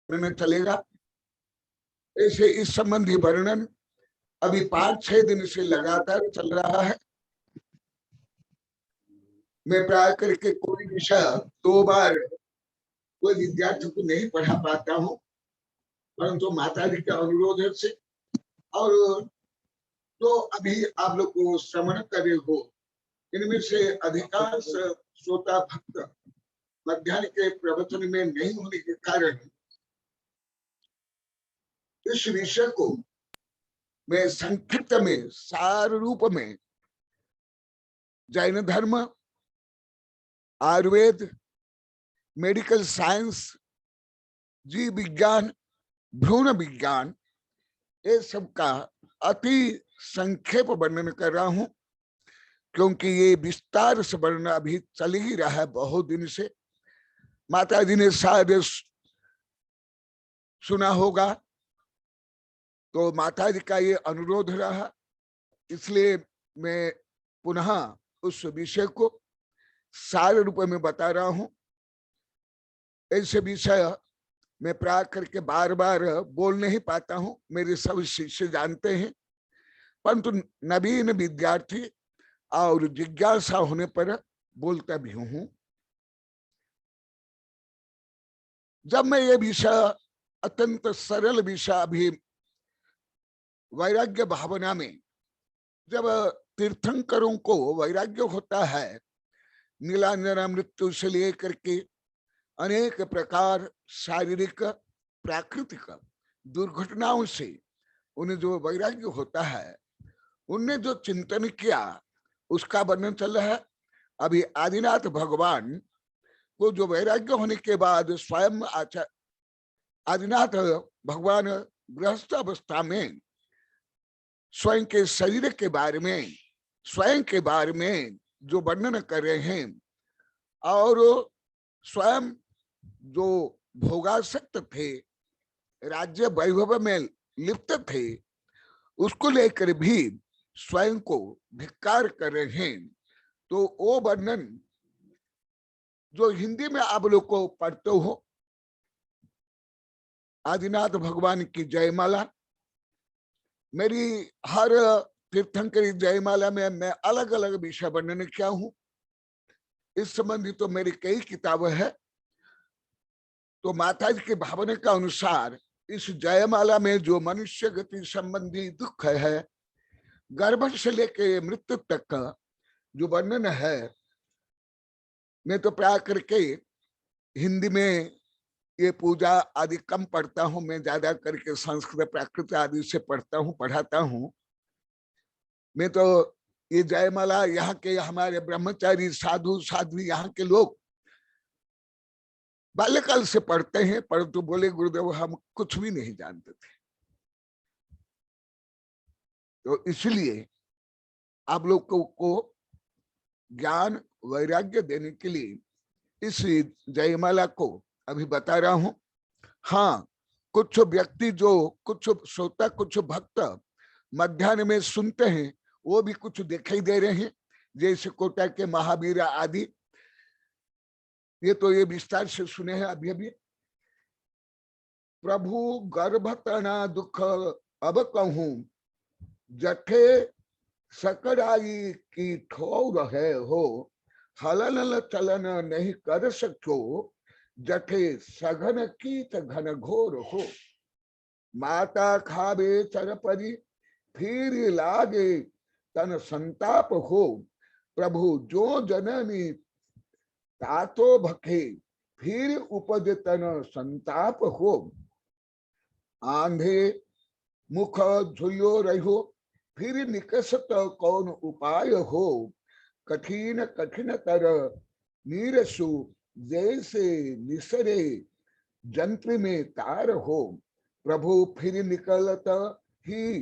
वर्णन चलेगा। ऐसे इस संबंधी वर्णन अभी 5-6 दिन से लगातार चल रहा है। मैं प्राय करके कोई विषय 2 बार कोई विद्यार्थी को नहीं पढ़ा पाता हूँ, परंतु माता जी के अनुरोध से और जो अभी आप लोग को श्रवण करे हो, इनमें से अधिकांश श्रोता भक्त मध्याह्न के प्रवचन में नहीं होने के कारण इस विषय को मैं संक्षिप्त में सार रूप में जैन धर्म, आयुर्वेद, मेडिकल साइंस, जीव विज्ञान, भ्रूण विज्ञान, ये सब का अति संक्षेप वर्णन कर रहा हूं, क्योंकि ये विस्तार से वर्णन अभी चल ही रहा है बहुत दिन से। माता जी ने शायद सुना होगा, तो माता जी का ये अनुरोध रहा, इसलिए मैं पुनः उस विषय को सार रूप में बता रहा हूं। ऐसे विषय मैं प्राय करके बार बार बोल नहीं पाता हूं, मेरे सब शिष्य जानते हैं, परंतु नवीन विद्यार्थी और जिज्ञासा होने पर बोलता भी हूं। जब मैं ये विषय अत्यंत सरल विषय अभी वैराग्य भावना में, जब तीर्थंकरों को वैराग्य होता है, नीलांजना मृत्यु से लेकर के अनेक प्रकार शारीरिक प्राकृतिक दुर्घटनाओं से उन्हें जो वैराग्य होता है, उनने जो चिंतन किया उसका वर्णन चल रहा है। अभी आदिनाथ भगवान को जो वैराग्य होने के बाद स्वयं आदिनाथ भगवान गृहस्थ अवस्था में स्वयं के शरीर के बारे में, स्वयं के बारे में जो वर्णन कर रहे हैं, और स्वयं जो भोगासक्त थे, राज्य वैभव में लिप्त थे, उसको लेकर भी स्वयं को धिक्कार कर रहे हैं। तो वो वर्णन जो हिंदी में आप लोग को पढ़ते हो, आदिनाथ भगवान की जयमाला, मेरी हर तीर्थंकरी जयमाला में मैं अलग अलग विषय वर्णन किया हूं। इस संबंधी तो मेरी कई किताबें हैं। तो माता जी के भावना के अनुसार इस जयमाला में जो मनुष्य गति संबंधी दुख है, गर्भ से लेकर मृत्यु तक का जो वर्णन है, मैं तो प्राय करके हिंदी में ये पूजा आदि कम पढ़ता हूं, मैं ज्यादा करके संस्कृत प्राकृत आदि से पढ़ता हूं, पढ़ाता हूं। मैं तो ये जयमाला यहाँ के हमारे ब्रह्मचारी साधु साध्वी यहाँ के लोग बाल्यकाल से पढ़ते हैं, परंतु बोले गुरुदेव हम कुछ भी नहीं जानते थे। तो इसलिए आप लोग को ज्ञान वैराग्य देने के लिए इस जयमाला को अभी बता रहा हूं। हाँ, कुछ व्यक्ति जो कुछ श्रोता, कुछ भक्त मध्याह्न में सुनते हैं, वो भी कुछ दिखाई दे रहे हैं, जैसे कोटा के महावीर आदि, ये तो ये विस्तार से सुने हैं अभी अभी। प्रभु गर्भतना दुख अब कहूं, जठे सकराई की ठोर है हो, हलन चलन नहीं कर सको, जठे सघन कीट घन घोर हो। माता खावे चरपरी फिर लागे तन संताप हो, प्रभु जो जननी तातो भखे फिर उपज तन संताप हो। आंधे मुख झुल्यो रहो फिर निकसत कौन उपाय हो, कठिन कठिन तर नीरसु जैसे निसरे जंत्र में तार हो। प्रभु फिर निकलत ही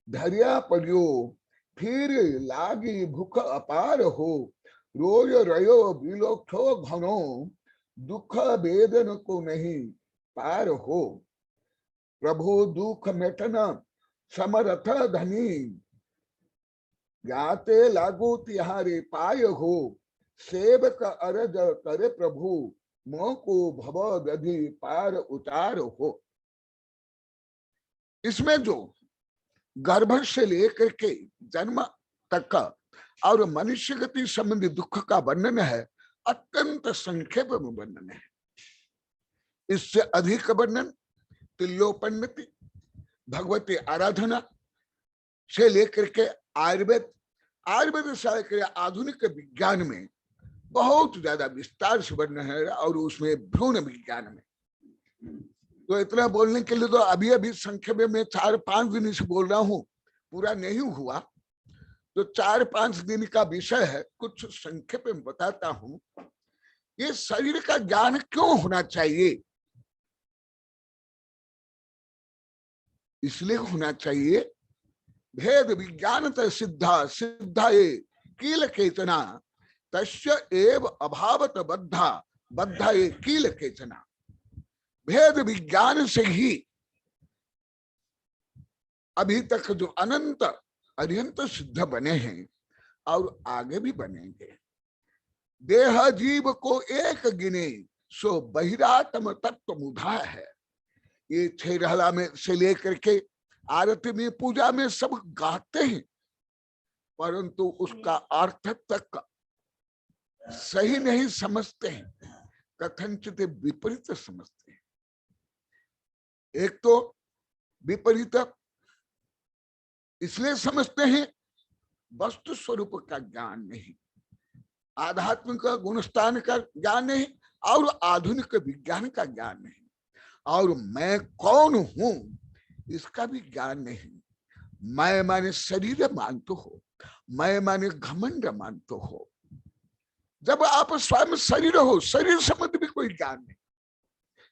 धरिया पड़ियो, फिर लागी भूख अपार हो, रोज रयो बिलोठो घनो, दुख वेदन को नहीं पार हो। प्रभु दुख मेटना समरथ धनी, गाते लागू तिहारे पाय हो, सेवक अरज करे प्रभु मोह को भव दधि पार उतार हो। इसमें जो गर्भ से लेकर के जन्म तक का और मनुष्य गति संबंधी दुख का वर्णन है, अत्यंत संक्षेप में वर्णन है। इससे अधिक वर्णन तिल्लोपन्नति, भगवती आराधना से लेकर के आयुर्वेद से लेकर आधुनिक विज्ञान में बहुत ज्यादा विस्तार से वर्णन है, और उसमें भ्रूण विज्ञान में। तो इतना बोलने के लिए तो अभी अभी संक्षेप में 4-5 दिन से बोल रहा हूं, पूरा नहीं हुआ। तो 4-5 दिन का विषय है, कुछ संक्षेप में बताता हूं। ये शरीर का ज्ञान क्यों होना चाहिए? इसलिए होना चाहिए, भेद विज्ञान सिद्धा सिद्धा ये कील केचना तस्य एव अभावत बद्धा बद्धा ये कील केचना। भेद विज्ञान से ही अभी तक जो अनंत अत्यंत सिद्ध बने हैं और आगे भी बनेंगे। देह जीव को एक गिने सो बहिरात्म तत्व मुधा है। ये छेरहला में से लेकर के आरती में पूजा में सब गाते हैं, परंतु उसका अर्थ तक सही नहीं समझते हैं, कथनचित विपरीत समझते हैं। एक तो विपरीत इसलिए समझते हैं, वस्तु स्वरूप का ज्ञान नहीं, आध्यात्मिक गुणस्थान का ज्ञान नहीं, और आधुनिक विज्ञान का ज्ञान नहीं, और मैं कौन हूं इसका भी ज्ञान नहीं। मैं माने शरीर मानते हो, मैं माने घमंड मानते हो। जब आप स्वयं शरीर हो, शरीर संबंध भी कोई ज्ञान नहीं।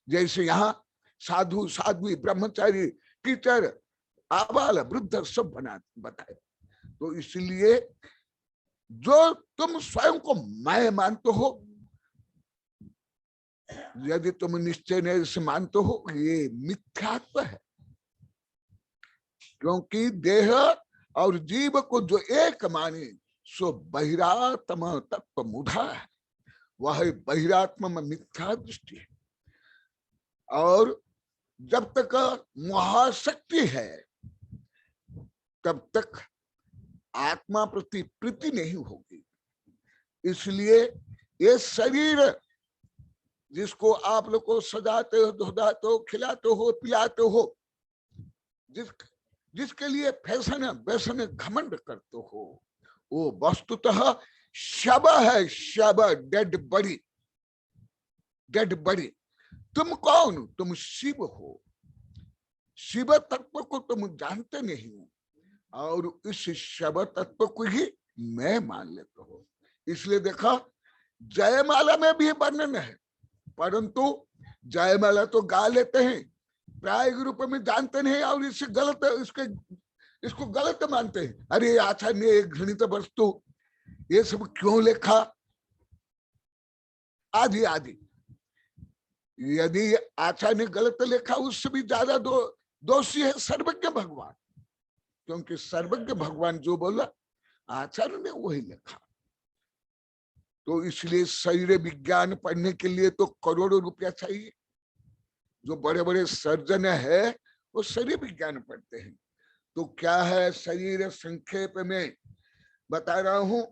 जैसे यहाँ साधु साध्वी ब्रह्मचारी कीचड़ आबाल वृद्ध सब बताए। तो इसलिए जो तुम स्वयं को मैं मानते हो, यदि तुम निश्चय से मानते हो, ये मिथ्यात्व है। क्योंकि देह और जीव को जो एक माने सो बहिरात्म तत्व मुधा है, वह बहिरात्म में मिथ्या दृष्टि है। और जब तक महाशक्ति है तब तक आत्मा प्रति प्रीति नहीं होगी। इसलिए ये शरीर जिसको आप लोग को सजाते हो, धुलाते हो, खिलाते हो, पिलाते हो, जिसके लिए फैशन वैसन घमंड करते हो, वो वस्तुतः शब है, शब, डेड बॉडी, डेड बॉडी। तुम कौन? तुम शिव हो। शिव तत्व को तुम जानते नहीं हो, और इस शब तत्व को ही मैं मान लेते हो। इसलिए देखा, जयमाला में भी वर्णन है, परंतु जयमाला तो गा लेते हैं, प्राय रूप में जानते नहीं, और इससे गलत इसको गलत मानते हैं। अरे आचार्य ने घृणित वस्तु ये सब क्यों लिखा, आदि आदि। यदि आचार्य ने गलत लिखा, उससे भी ज्यादा दोषी है सर्वज्ञ भगवान, क्योंकि सर्वज्ञ भगवान जो बोला आचार्य ने वही लिखा। तो इसलिए शरीर विज्ञान पढ़ने के लिए तो करोड़ों रुपया चाहिए। जो बड़े बड़े सर्जन है वो शरीर विज्ञान पढ़ते हैं। तो क्या है शरीर, संक्षेप में बता रहा हूं।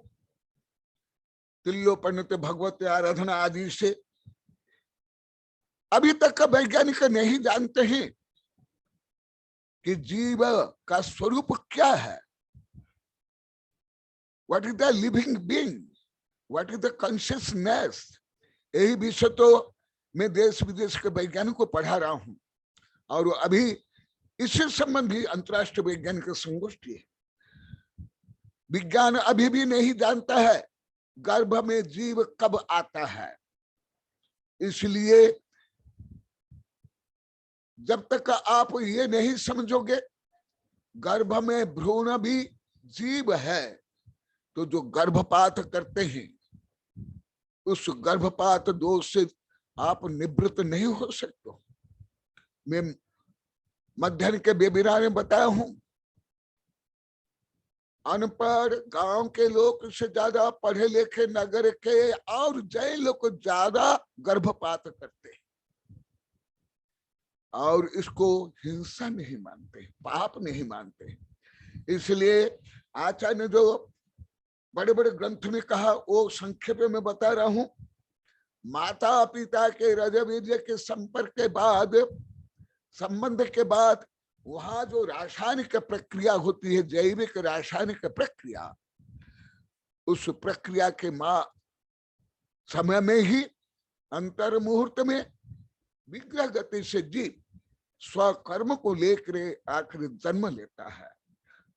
तिल्लोपन्नत भगवत आराधना आदि से अभी तक का वैज्ञानिक नहीं जानते हैं कि जीव का स्वरूप क्या है। What is the living being, what is the consciousness. यही विषय तो मैं देश विदेश के वैज्ञानिक को पढ़ा रहा हूं, और अभी इससे संबंधी अंतरराष्ट्रीय वैज्ञानिक संगोष्ठी है। विज्ञान अभी भी नहीं जानता है गर्भ में जीव कब आता है। इसलिए जब तक आप ये नहीं समझोगे गर्भ में भ्रूण भी जीव है, तो जो गर्भपात करते हैं उस गर्भपात दोष से आप निवृत्त नहीं हो सकते। मैं मध्याह्न के वेबिनार में बताया हूं, अनपढ़ गांव के लोग से ज्यादा पढ़े लिखे नगर के और जैन लोग ज्यादा गर्भपात करते हैं और इसको हिंसा नहीं मानते, पाप नहीं मानते। इसलिए आचार्य ने जो बड़े बड़े ग्रंथ में कहा वो संक्षेप में बता रहा हूं। माता पिता के रजवीर्य के संपर्क के बाद, संबंध के बाद वहां जो रासायनिक प्रक्रिया होती है, जैविक रासायनिक प्रक्रिया, उस प्रक्रिया के समय में ही अंतर मुहूर्त में विग्रह गति से जीव स्वकर्म को लेकर आखिर जन्म लेता है।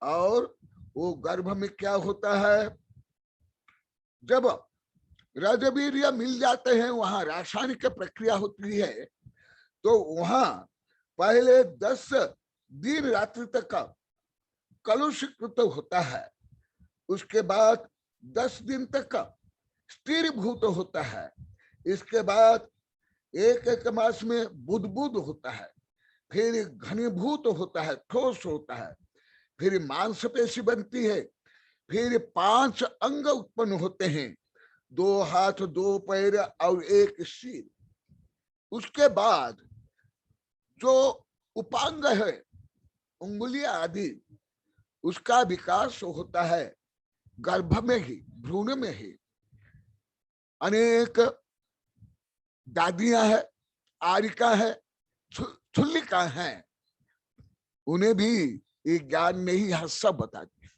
और वो गर्भ में क्या होता है, जब रजवीर्य मिल जाते हैं, वहां रासायनिक प्रक्रिया होती है, तो वहां पहले 10 दिन रात्रि तक का कलुषीकृत होता है, उसके बाद 10 दिन तक का स्थिरीभूत होता है, इसके बाद एक मास में बुदबुद होता है, फिर घनीभूत होता है, ठोस होता है, फिर मांसपेशी बनती है, फिर 5 अंग उत्पन्न होते हैं, 2 हाथ 2 पैर और 1 सिर। उसके बाद जो उपांग है, उंगलियां आदि, उसका विकास होता है गर्भ में ही, भ्रूण में ही। अनेक दादियां हैं, आरिका है, छुल्लिका है, उन्हें भी ये ज्ञान नहीं है, सब बता दिए,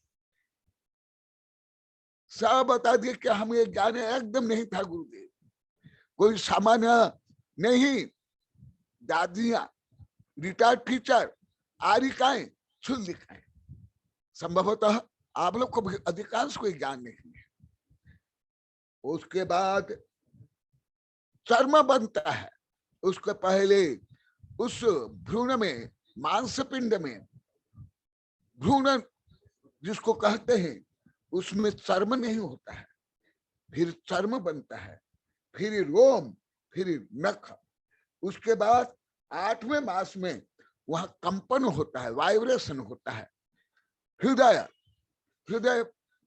सब बता दिए कि हमें ये ज्ञान एकदम नहीं था गुरुदेव, कोई सामान्य नहीं। दादियां, रिटायर्ड टीचर, आरिकाएं, छुल्लिकाएं, संभवतः आप लोग को अधिकांश कोई ज्ञान नहीं है। उसके बाद चर्म बनता है, उसके पहले उस भ्रूण में, मांसपिंड में, भ्रूण जिसको कहते हैं, उसमें चर्म नहीं होता है, फिर चर्म बनता है, फिर रोम, फिर नख। उसके बाद 8वें मास में वहां कंपन होता है, वाइब्रेशन होता है, हृदय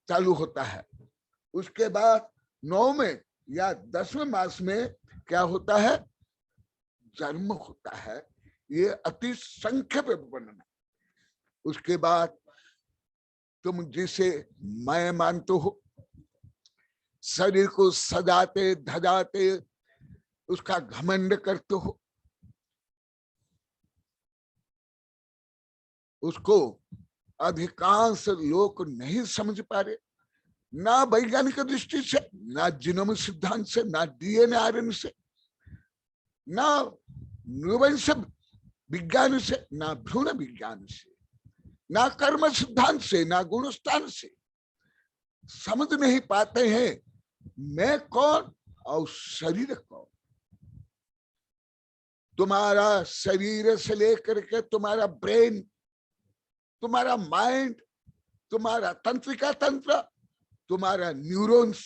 चालू होता है। उसके बाद 9वें या 10वें मास में क्या होता है, जन्म होता है। ये अति संक्षेप वर्णन। उसके बाद तुम जिसे मैं मानते हो, शरीर को सजाते धजाते उसका घमंड करते हो, उसको अधिकांश लोग नहीं समझ पा रहे, ना वैज्ञानिक दृष्टि से, ना जीनोम सिद्धांत से, ना डीएनए आरएनए से, ना नृवंश विज्ञान से, ना भ्रूण विज्ञान से, ना कर्म सिद्धांत से, ना गुणस्थान से समझ नहीं पाते हैं मैं कौन और शरीर कौन। तुम्हारा शरीर से लेकर के तुम्हारा ब्रेन, तुम्हारा माइंड, तुम्हारा तंत्रिका तंत्र, तुम्हारा न्यूरॉन्स,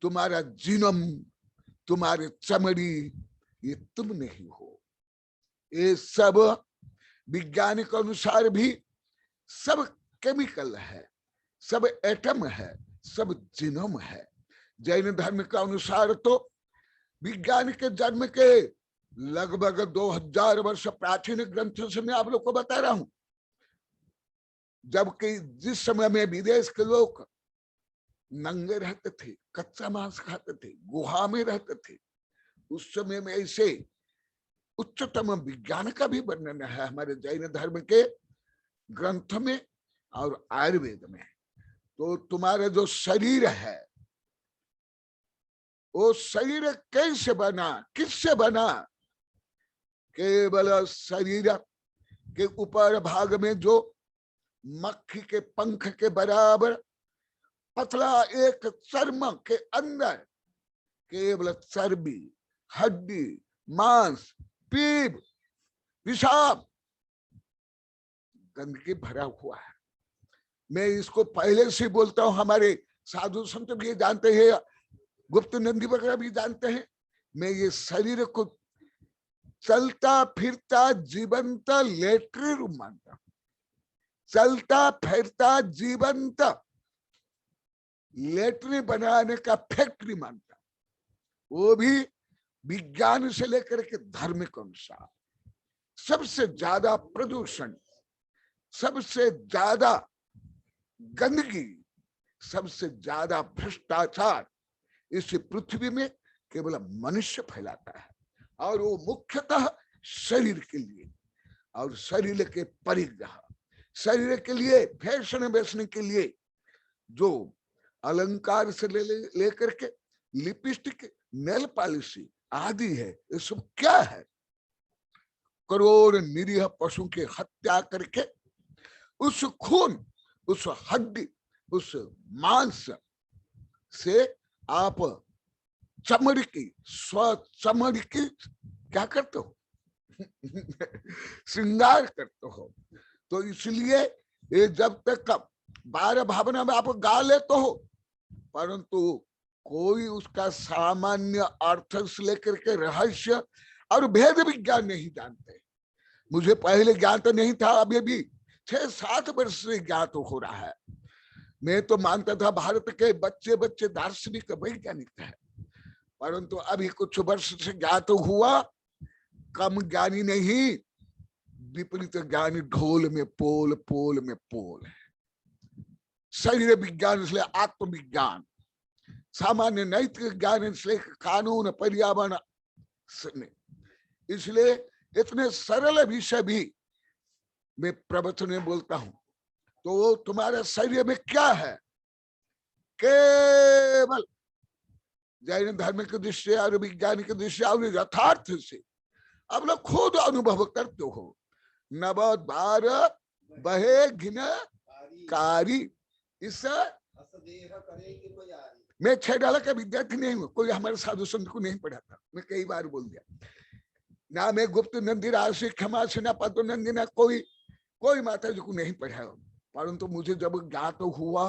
तुम्हारा जीनोम, तुम्हारे चमड़ी, ये तुम नहीं हो। ये सब विज्ञानिक अनुसार भी सब केमिकल है, सब एटम है, सब जीनोम है। जैन धर्म के अनुसार तो विज्ञान के जन्म के लगभग 2000 वर्ष प्राचीन ग्रंथों से मैं आप लोग को बता रहा हूं। जबकि जिस समय में विदेश के लोग नंगे रहते थे, कच्चा मांस खाते थे, गुहा में रहते थे, उस समय में ऐसे उच्चतम विज्ञान का भी वर्णन है हमारे जैन धर्म के ग्रंथ में और आयुर्वेद में। तो तुम्हारा जो शरीर है, वो शरीर कैसे बना, किससे बना? केवल शरीर के ऊपर भाग में जो मक्खी के पंख के बराबर पतला एक चर्म के अंदर केवल चर्बी, हड्डी, मांस, पीप, पेशाब, गंदगी भरा हुआ है। मैं इसको पहले से बोलता हूं, हमारे साधु संत भी जानते हैं, गुप्त नंदी वगैरह भी जानते हैं। मैं ये शरीर को चलता फिरता जीवंत लेटरी रूम मानता हूं। चलता फिरता जीवंत लेटरिन बनाने का फैक्ट्री मानता, वो भी विज्ञान से लेकर के धर्म के अनुसार। सबसे ज्यादा प्रदूषण, सबसे ज्यादा गंदगी, सबसे ज्यादा भ्रष्टाचार इस पृथ्वी में केवल मनुष्य फैलाता है, और वो मुख्यतः शरीर के लिए, और शरीर के परिग्रह, शरीर के लिए, फैशन बेचने के लिए जो अलंकार से लेकर के लिपस्टिक, नेल पॉलिसी आदि है, ये सब क्या है? करोड़ निरीह पशु की हत्या करके उस खून, उस हड्डी, उस मांस से आप चमड़ी की, स्व चमड़ी की क्या करते हो? श्रृंगार करते हो। तो इसलिए ये जब तक 12 भावना में आप गा लेते हो, परंतु कोई उसका सामान्य अर्थ से लेकर के रहस्य और भेद विज्ञान नहीं जानते। मुझे पहले ज्ञात नहीं था, अभी भी 6-7 वर्ष से ज्ञात हो रहा है। मैं तो मानता था भारत के बच्चे बच्चे दार्शनिक वैज्ञानिक है, परंतु अभी कुछ वर्ष से ज्ञात हुआ, कम ज्ञानी नहीं, विपरीत ज्ञानी ढोल में पोल, पोल में पोल है। शरीर विज्ञान इसलिए आत्मविज्ञान, सामान्य नैतिक ज्ञान इसलिए कानून, पर्यावरण, इसलिए इतने सरल विषय भी मैं प्रवचन में बोलता हूं। तो वो तुम्हारे शरीर में क्या है? केवल जैन धर्म के दृष्टि और विज्ञान के दृष्टि और यथार्थ से अब लोग खुद अनुभव करते हो। नव बार बहे घिन कारी, इस मैं 6 डाला का विद्यार्थी नहीं हूँ, कोई हमारे साधु संत को नहीं पढ़ाता, मैं कई बार बोल दिया ना। मैं गुप्त नंदी, राशि, क्षमा से ना पद नंदी, ना कोई माता जी को नहीं पढ़ाया, परंतु मुझे जब ज्ञात हुआ,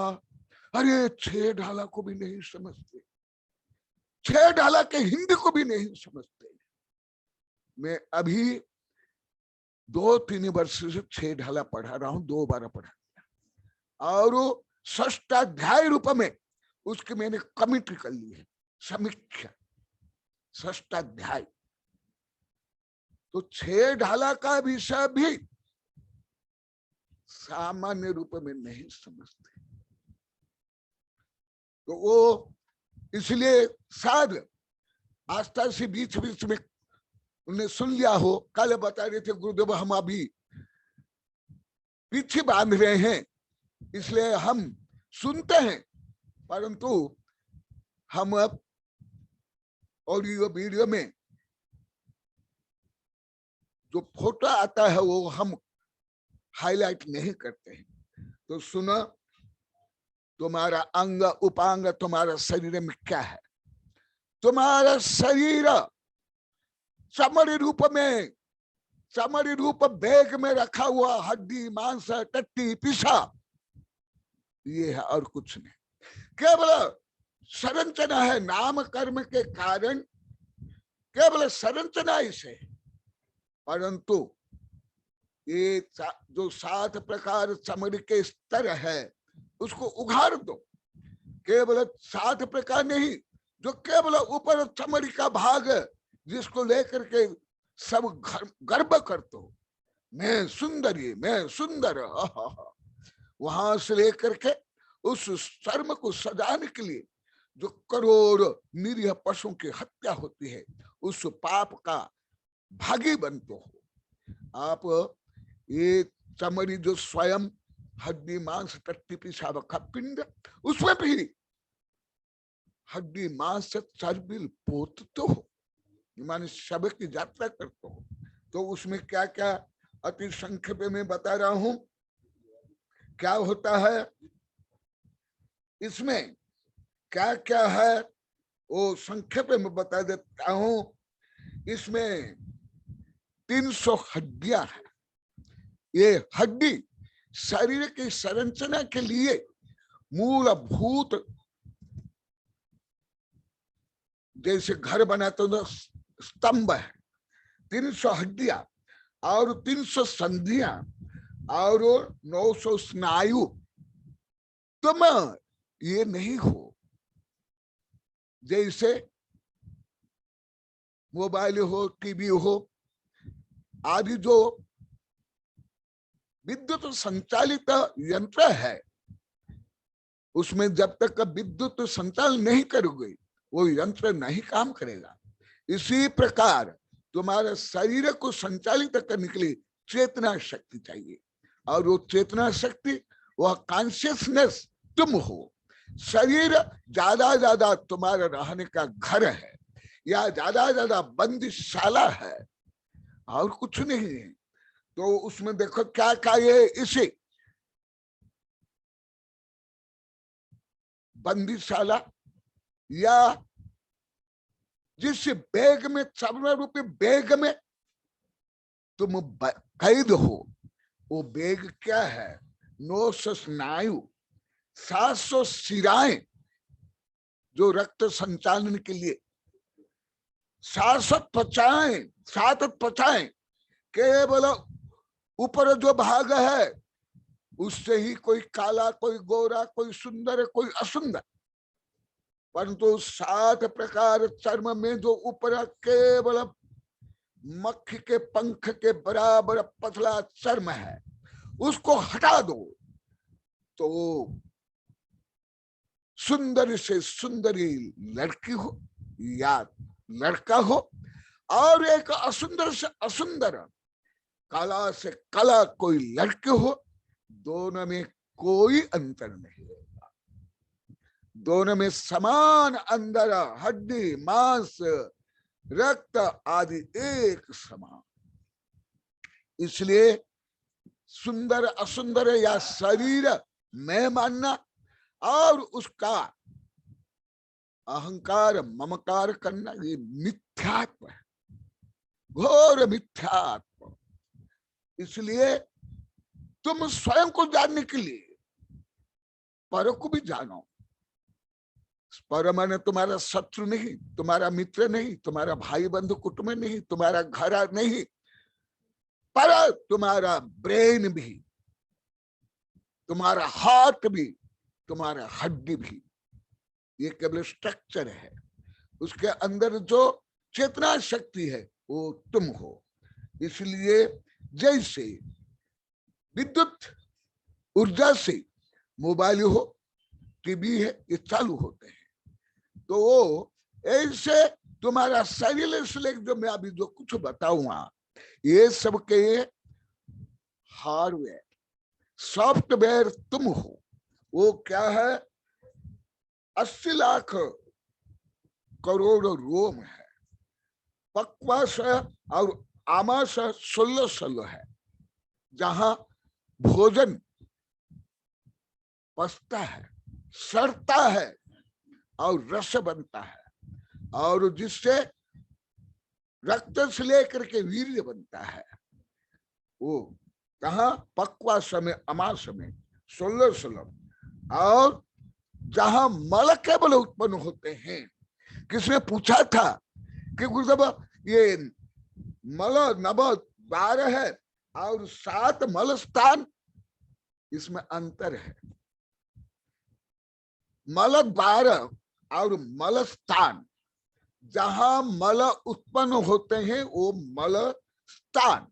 अरे 6 ढाला को भी नहीं समझते, 6 ढाला के हिंदी को भी नहीं समझते। मैं अभी 2-3 वर्ष से 6 ढाला पढ़ा रहा हूं, 2 बार पढ़ा दिया, और षष्ठाध्याय रूप में उसकी मैंने कमिटी कर ली है, समीक्षा, षष्ठाध्याय। तो 6 ढाला का विषय भी सामान्य रूप में नहीं समझते। तो वो इसलिए शायद आस्था से बीच बीच में उन्हें सुन लिया हो। कल बता रहे थे गुरुदेव, हम अभी पीछे बांध रहे हैं, इसलिए हम सुनते हैं, परंतु हम अब ऑडियो वीडियो में जो फोटो आता है वो हम हाईलाइट नहीं करते हैं। तो सुनो, तुम्हारा अंग उपांग, तुम्हारा शरीर में क्या है? तुम्हारा शरीर चमड़ी रूप में, चमड़ी रूप बैग में रखा हुआ हड्डी, मांस, टट्टी, पिसा, ये है और कुछ नहीं। केवल संरचना है, नाम कर्म के कारण केवल संरचना इसे, परंतु ये जो 7 प्रकार चमड़ी के स्तर है उसको उघाड़ दो। केवल 7 प्रकार नहीं, जो केवल ऊपर चमड़ी का भाग है, जिसको लेकर के सब गर्व करते हो, मैं सुंदरी, मैं सुंदर, वहां से लेकर के उस शर्म को सजाने के लिए जो करोड़ निरीह पशुओं की हत्या होती है, उस पाप का भागी बनते हो आप। ये चमड़ी जो स्वयं हड्डी, मांस, टट्टी, पेशाब का पिंड, उसमें भी हड्डी, मांस, चर्बी पोतते हो, माने शव की यात्रा करते हो। तो उसमें क्या क्या अति संक्षेप में बता रहा हूं क्या होता है, इसमें क्या क्या है वो संक्षेप में बता देता हूं। इसमें 300 हड्डियां हैं। ये हड्डी शरीर की संरचना के लिए मूलभूत, जैसे घर बनाते तो स्तंभ है, 300 हड्डियां और 300 संधियां और 900 स्नायु। तुम ये नहीं हो। जैसे मोबाइल हो, टीवी हो आदि जो विद्युत संचालित यंत्र है, उसमें जब तक विद्युत संचालन नहीं करोगे वो यंत्र नहीं काम करेगा। इसी प्रकार तुम्हारे शरीर को संचालित करने के लिए चेतना शक्ति चाहिए, और वो चेतना शक्ति, वह कॉन्शियसनेस तुम हो। शरीर ज्यादा तुम्हारा रहने का घर है, या ज्यादा बंदीशाला है, और कुछ नहीं है। तो उसमें देखो क्या क्या ये इसे बंदीशाला, या जिस बैग में 54 रुपये बैग में तुम कैद हो, वो बैग क्या है? 900 स्नायु, 700 शिराएं जो रक्त संचालन के लिए, 700 त्वचाएं, 7 त्वचाएं, केवल ऊपर जो भाग है उससे ही कोई काला, कोई गोरा, कोई सुंदर, कोई असुंदर, परंतु 7 प्रकार चर्म में जो ऊपर केवल मक्खी के पंख के बराबर पतला चर्म है, उसको हटा दो तो सुंदर से सुंदरी लड़की हो या लड़का हो, और एक असुंदर से असुंदर, काला से काला कोई लड़के हो, दोनों में कोई अंतर नहीं होगा। दोनों में समान अंदर हड्डी, मांस, रक्त आदि एक समान। इसलिए सुंदर असुंदर या शरीर मैं मानना और उसका अहंकार ममकार करना, ये मिथ्यात्व है, घोर मिथ्यात्व। इसलिए तुम स्वयं को जानने के लिए पर को भी जानो। पर माने तुम्हारा शत्रु नहीं, तुम्हारा मित्र नहीं, तुम्हारा भाई बंधु कुटुंब नहीं, तुम्हारा घर नहीं, पर तुम्हारा ब्रेन भी, तुम्हारा हार्ट भी, तुम्हारा हड्डी भी, ये केवल स्ट्रक्चर है। उसके अंदर जो चेतना शक्ति है वो तुम हो। इसलिए जैसे विद्युत ऊर्जा से मोबाइल हो, टीवी है, ये चालू होते हैं, तो वो ऐसे तुम्हारा शरीर से लेकर जो मैं अभी जो कुछ बताऊंगा, ये सब के हार्डवेयर, सॉफ्टवेयर तुम हो। वो क्या है? 80 लाख करोड़ रोम है, पक्वाशय और आमाशय 16 है, जहां भोजन पचता है, सड़ता है और रस बनता है, और जिससे रक्त से लेकर के वीर्य बनता है। वो कहा? पक्वाशय में, अमाशय में 16, और जहां मल केवल उत्पन्न होते हैं। किसने पूछा था कि गुरुदेव ये मल नभ 12 है और 7 मल स्थान, इसमें अंतर है। मल 12 और मल स्थान, जहां मल उत्पन्न होते हैं वो मल स्थान,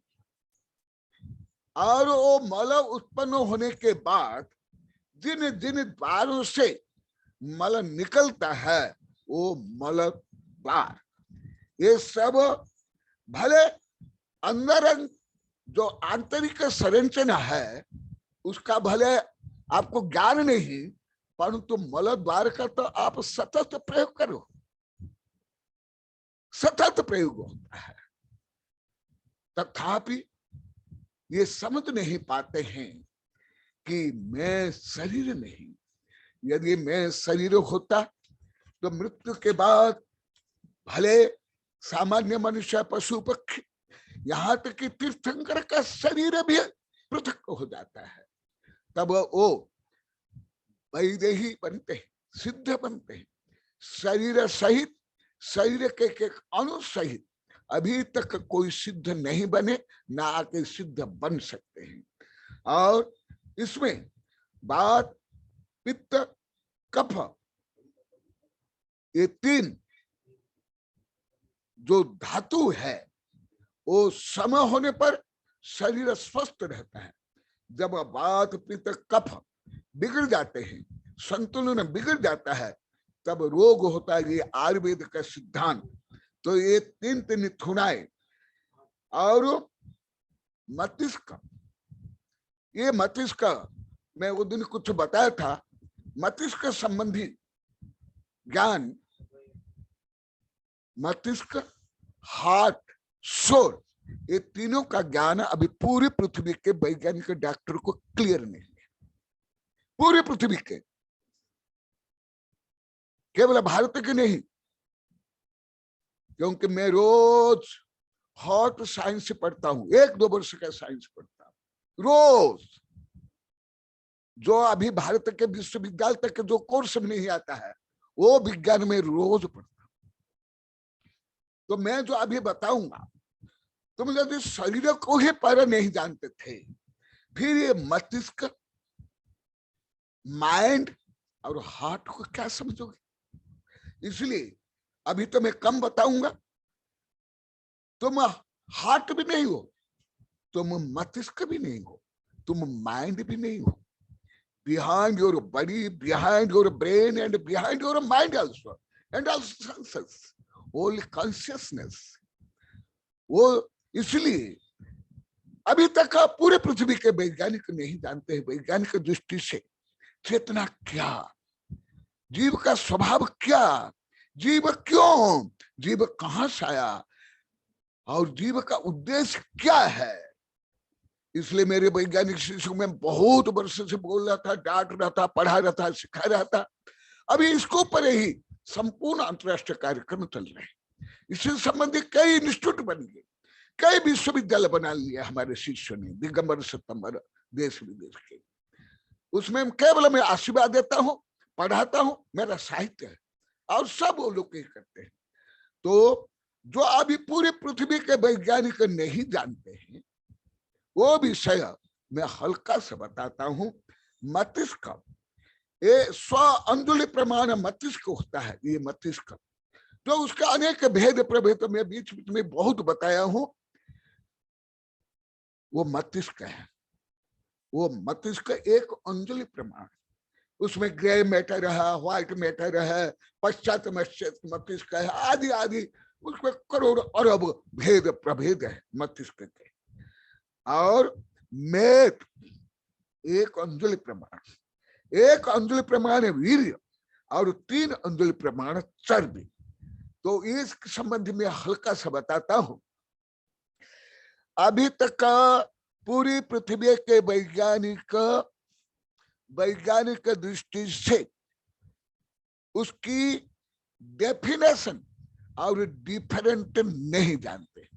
और वो मल उत्पन्न होने के बाद जिन जिन द्वारों से मल निकलता है वो मल द्वार। ये सब भले अंदर जो आंतरिक संरचना है उसका भले आपको ज्ञान नहीं, परंतु मल द्वार का तो आप सतत प्रयोग करो, सतत प्रयोग होता है। तथापि ये समझ नहीं पाते हैं कि मैं शरीर नहीं। यदि मैं शरीर होता तो मृत्यु के बाद भले सामान्य मनुष्य, पशु पक्षी, यहाँ तक कि तीर्थंकर का शरीर भी पृथक हो जाता है, तब वो वैदेही बनते हैं, सिद्ध बनते हैं। शरीर सहित, शरीर के अणु सहित अभी तक कोई सिद्ध नहीं बने, ना आके सिद्ध बन सकते हैं। और इसमें बात पित्त कफ, ये तीन जो धातु है वो समय होने पर शरीर स्वस्थ रहता है। जब वात पित्त कफ बिगड़ जाते हैं, संतुलन बिगड़ जाता है, तब रोग होता है। ये आयुर्वेद का सिद्धांत। तो ये तीन तीन थुनाए और मस्तिष्क, ये मस्तिष्क मैं वो दिन कुछ बताया था, मस्तिष्क संबंधी ज्ञान, मस्तिष्क, हार्ट, सोल, ये तीनों का ज्ञान अभी पूरी पृथ्वी के वैज्ञानिक डॉक्टर को क्लियर नहीं है। पूरी पृथ्वी के, केवल भारत के नहीं, क्योंकि मैं रोज हॉट साइंस पढ़ता हूं, 1-2 वर्ष का साइंस पढ़ता हूं रोज। जो अभी भारत के विश्वविद्यालय तक जो कोर्स में नहीं आता है वो विज्ञान में रोज पढ़ता हूं। तो मैं जो अभी बताऊंगा, तुम यदि शरीर को ही पहले नहीं जानते थे, फिर ये मस्तिष्क, माइंड और हार्ट को क्या समझोगे? इसलिए अभी तो मैं कम बताऊंगा। तुम हार्ट भी नहीं हो, तुम मस्तिष्क भी नहीं हो, तुम माइंड भी नहीं हो। Behind your body, behind your brain and behind your mind also, and also senses, only consciousness. वो इसलिए अभी तक पूरे पृथ्वी के वैज्ञानिक नहीं जानते हैं, वैज्ञानिक दृष्टि से चेतना क्या, जीव का स्वभाव क्या, जीव क्यों, जीव कहां से आया और जीव का उद्देश्य क्या है। इसलिए मेरे वैज्ञानिक शिष्यों में बहुत वर्ष से बोल रहा था, डांट रहा था, पढ़ा रहा था, सिखा रहा था। अभी इसको पर ही संपूर्ण अंतरराष्ट्रीय कार्यक्रम चल रहे हैं। इससे संबंधित कई इंस्टीट्यूट बन गए, कई विश्वविद्यालय बना लिया हमारे शिष्यों ने, दिगंबर सितंबर, देश विदेश के। उसमें केवल मैं आशीर्वाद देता हूं, पढ़ाता हूं, मेरा साहित्य है, और सब वो लोग करते हैं। तो जो अभी पूरी पृथ्वी के वैज्ञानिक नहीं जानते हैं वो विषय मैं हल्का से बताता हूं। मस्तिष्क, ये 100 अंजुलि प्रमाण मस्तिष्क होता है। ये मस्तिष्क तो उसका अनेक भेद प्रभेद मैं बीच बीच में बहुत बताया हूं। वो मस्तिष्क है, वो मस्तिष्क एक अंजुलि प्रमाण, उसमें ग्रे मैटर है, व्हाइट मैटर है, पश्चात मस्तिष्क है, आदि आदि, उसमें करोड़ अरब भेद प्रभेद है मस्तिष्क के। और मेद एक अंजुलि प्रमाण, एक अंजुलि प्रमाण वीर्य और 3 अंजुलि प्रमाण चर्बी। तो इस संबंध में हल्का सा बताता हूं। अभी तक पूरी पृथ्वी के वैज्ञानिक दृष्टि से उसकी डेफिनेशन और डिफरेंट नहीं जानते,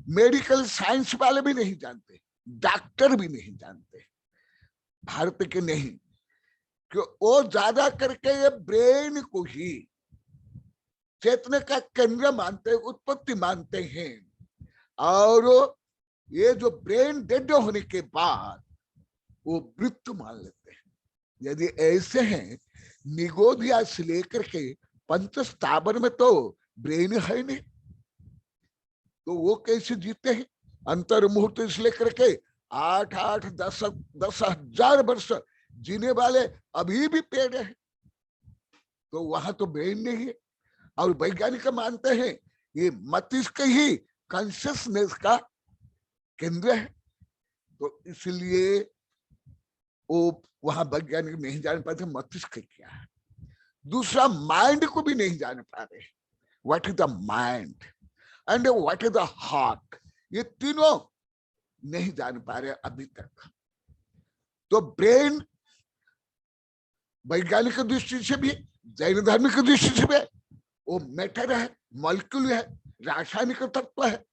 मेडिकल साइंस वाले भी नहीं जानते, डॉक्टर भी नहीं जानते, भारत के नहीं, क्यों वो ज्यादा करके ये ब्रेन को ही चेतना का केंद्र मानते हैं, उत्पत्ति मानते हैं। और ये जो ब्रेन डेड होने के बाद वो मृत्यु मान लेते हैं। यदि ऐसे हैं, निगोदिया से लेकर के पंचस्थावर में तो ब्रेन है नहीं, तो वो कैसे जीते हैं? अंतर मुहूर्त से लेकर के 8-8, 10 हजार वर्ष जीने वाले अभी भी पेड़ है, तो वहां तो ब्रेन नहीं है। और वैज्ञानिक मानते हैं ये मस्तिष्क ही कॉन्शियसनेस का केंद्र है। तो इसलिए वो वहां वैज्ञानिक नहीं जान पाते मस्तिष्क क्या है। दूसरा, माइंड को भी नहीं जान पा रहे, what is the mind and what is the heart, ये तीनों नहीं जान पा रहे अभी तक। तो ब्रेन वैज्ञानिक दृष्टि से भी, जैन धर्म की दृष्टि से भी वो मैटर है, मॉलिक्यूल है, रासायनिक तत्व है,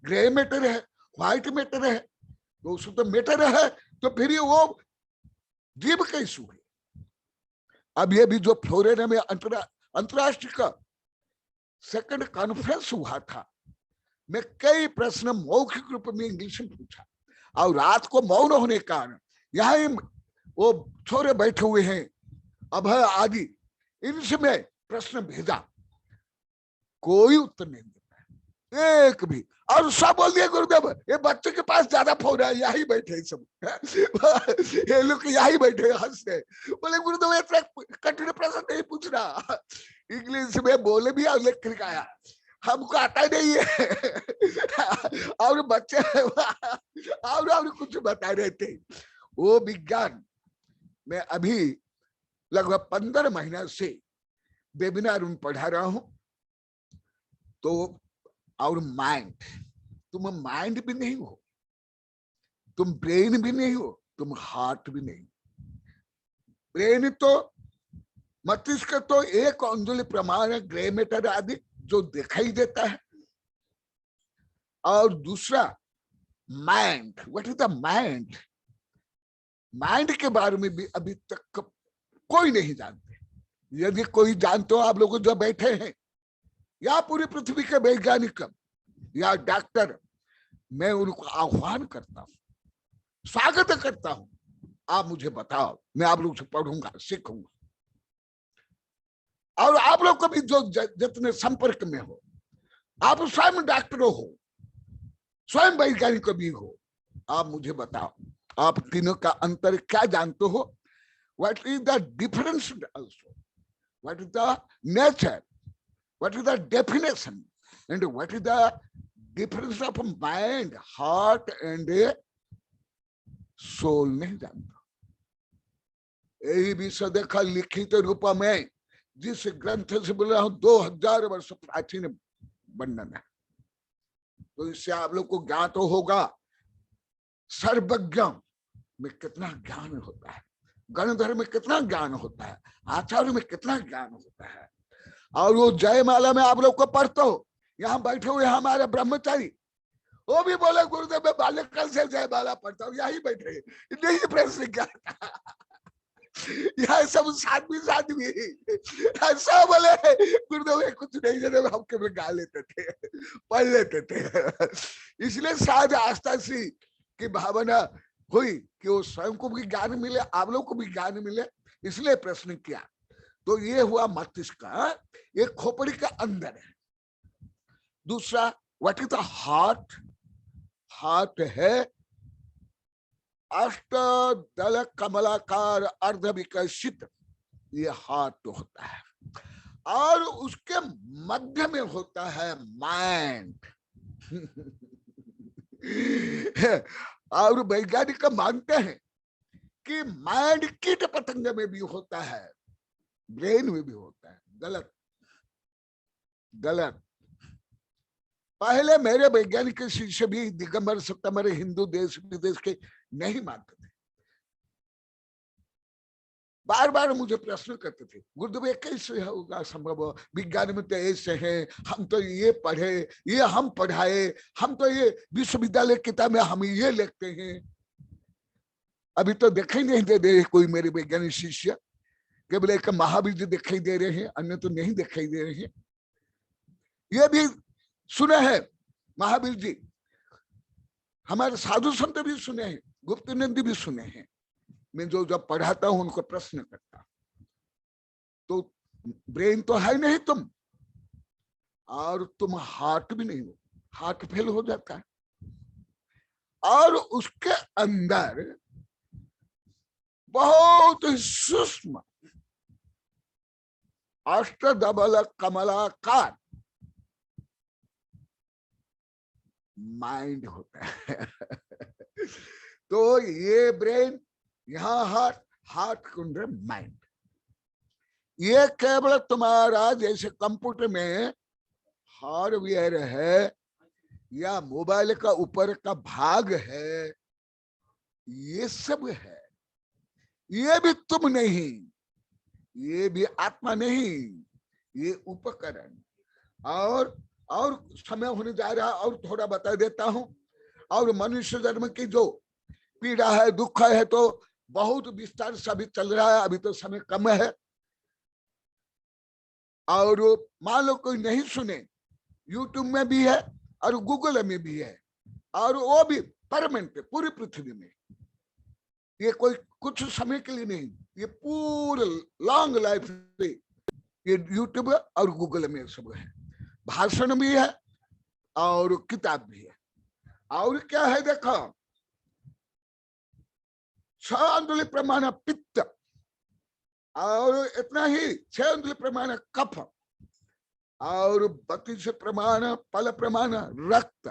ग्रे मैटर है, व्हाइट मैटर है। तो उसमें तो मैटर है, तो फिर वो जीव कैसे हुए? अब ये भी जो फ्लोरिडा में अंतरराष्ट्रीय का सेकंड कॉन्फ्रेंस हुआ था, मैं कई प्रश्न मौखिक रूप में इंग्लिश में पूछा, और रात को मौन होने के कारण यहाँ वो छोरे बैठे हुए हैं अभय आदि, इनसे मैं प्रश्न भेजा, कोई उत्तर नहीं देता एक भी। और सब बोल दिए गुरुदेव ये बच्चे के पास ज्यादा फोन है, यही बैठे सब ये लोग यही बैठे हंसते। बोले गुरुदेव इतना कठिन प्रश्न नहीं पूछना, इंग्लिश में बोले भी और लिख कर आया, हमको आता नहीं है और बच्चे और कुछ बता रहे थे। वो विज्ञान मैं अभी लगभग 15 महीना से वेबिनार में पढ़ा रहा हूं। तो और माइंड, तुम माइंड भी नहीं हो, तुम ब्रेन भी नहीं हो, तुम हार्ट भी नहीं। ब्रेन तो मस्तिष्क तो एक अंजुलि प्रमाण ग्रे मैटर आदि जो दिखाई देता है, और दूसरा mind. What is the mind? Mind के बारे में भी अभी तक कोई नहीं जानते। यदि कोई जानते हो आप लोग जो बैठे हैं या पूरी पृथ्वी के वैज्ञानिक या डॉक्टर, मैं उनको आह्वान करता हूं, स्वागत करता हूं, आप मुझे बताओ, मैं आप लोग से पढ़ूंगा, सीखूंगा। और आप लोग को भी जो जितने संपर्क में हो, आप स्वयं डॉक्टर हो, स्वयं वैज्ञानिक भी हो, आप मुझे बताओ आप तीनों का अंतर क्या जानते हो? What is the difference also, what is the nature, what is the definition, and what is the difference of mind, heart and soul नहीं जानता। यही विषय देखा लिखित रूप में जिस ग्रंथ से बोल रहा हूं 2000 वर्ष प्राचीन वर्णन है। तो इससे आप लोग को ज्ञान तो होगा सर्वज्ञ में कितना ज्ञान होता है, गणधर में कितना ज्ञान होता है, आचार्य में कितना ज्ञान होता है। और वो जयमाला में आप लोग को पढ़ते हो, यहाँ बैठे हुए हमारे ब्रह्मचारी, वो भी बोले गुरुदेव मैं बाल्यकाल से जयमाला पढ़ता हूँ, यही बैठे नहीं प्रश्न क्या था यह सब साधवी सब बोले गुरुदेव कुछ नहीं जाने, हम केवल गा लेते थे, पढ़ लेते थे। इसलिए शायद आस्था सी की भावना हुई कि वो स्वयं को भी ज्ञान मिले, आप लोग को भी ज्ञान मिले, इसलिए प्रश्न किया। तो ये हुआ मस्तिष्क का, ये खोपड़ी का अंदर है। दूसरा what is the heart? Heart है अष्टदल कमलाकार अर्ध विकसित, ये हार्ट होता है। और उसके मध्य में होता है माइंड और वैज्ञानिक मानते हैं कि माइंड कीट पतंग में भी होता है, ब्रेन में भी होता है। गलत गलत। पहले मेरे वैज्ञानिक शिष्य भी दिगंबर सितंबर हिंदू देश विदेश के नहीं मानते थे, बार बार मुझे प्रश्न करते थे गुरुदेव कैसे होगा संभव, विज्ञान में तो ऐसे हैं, हम तो ये पढ़े, ये हम पढ़ाए, हम तो ये विश्वविद्यालय किताब में हम ये लिखते हैं। अभी तो दिखाई नहीं दे रहे कोई मेरे वैज्ञानिक शिष्य, केवल एक महावीर जी दिखाई दे रहे हैं, अन्य तो नहीं दिखाई दे रहे हैं। ये भी सुने हैं महावीर जी, हमारे साधु संत भी सुने हैं, गुप्त नंदी भी सुने हैं। मैं जो जब पढ़ाता हूं उनको प्रश्न करता, तो ब्रेन तो है नहीं तुम, और तुम हार्ट भी नहीं हो, हार्ट फेल हो जाता है। और उसके अंदर बहुत सूक्ष्म अष्टदल कमलाकार माइंड होता है तो ये ब्रेन, यहाँ हार्ट, हार्ट के अंदर माइंड। ये केवल तुम्हारा जैसे कंप्यूटर में हार्डवेयर है या मोबाइल का ऊपर का भाग है, ये सब है। ये भी तुम नहीं, ये भी आत्मा नहीं, ये उपकरण। और समय होने जा रहा है, और थोड़ा बता देता हूं। और मनुष्य जन्म की जो पीड़ा है, दुख है, तो बहुत विस्तार से अभी चल रहा है, अभी तो समय कम है। और मान लो कोई नहीं सुने, यूट्यूब में भी है और गूगल में भी है, और वो भी परमानेंट पूरी पृथ्वी में। ये कोई कुछ समय के लिए नहीं, ये पूरे लॉन्ग लाइफ में ये यूट्यूब और गूगल में सब है। भाषण भी है और किताब भी है। और क्या है देखो, 6 अंगुली प्रमाण पित्त, और इतना ही 6 अंगुली प्रमाण कफ, और 32 प्रमाण पल प्रमाण रक्त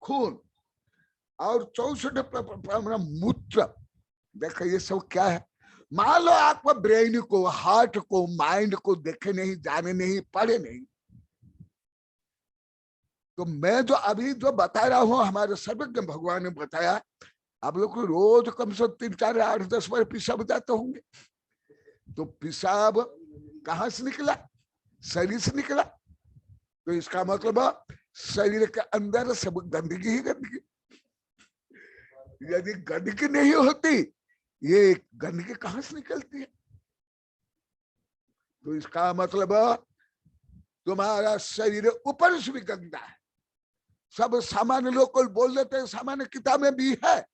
खून, और 64 प्रमाण मूत्र। देखो ये सब क्या है। मान लो आपको ब्रेन को, हार्ट को, माइंड को देखे नहीं, जाने नहीं, पढ़े नहीं, तो मैं जो अभी जो बता रहा हूं हमारे सर्वज्ञ भगवान ने बताया, आप लोग को रोज कम से कम 3, 4, 8, 10 बार पेशाब जाते होंगे। तो पेशाब कहां से निकला? शरीर से निकला। तो इसका मतलब शरीर के अंदर सब गंदगी ही गंदगी। यदि गंदगी नहीं होती, ये गंदगी कहां से निकलती है? तो इसका मतलब तुम्हारा शरीर ऊपर से भी गंदा है। सब सामान्य लोग को बोल देते हैं, सामान्य किताब में भी है।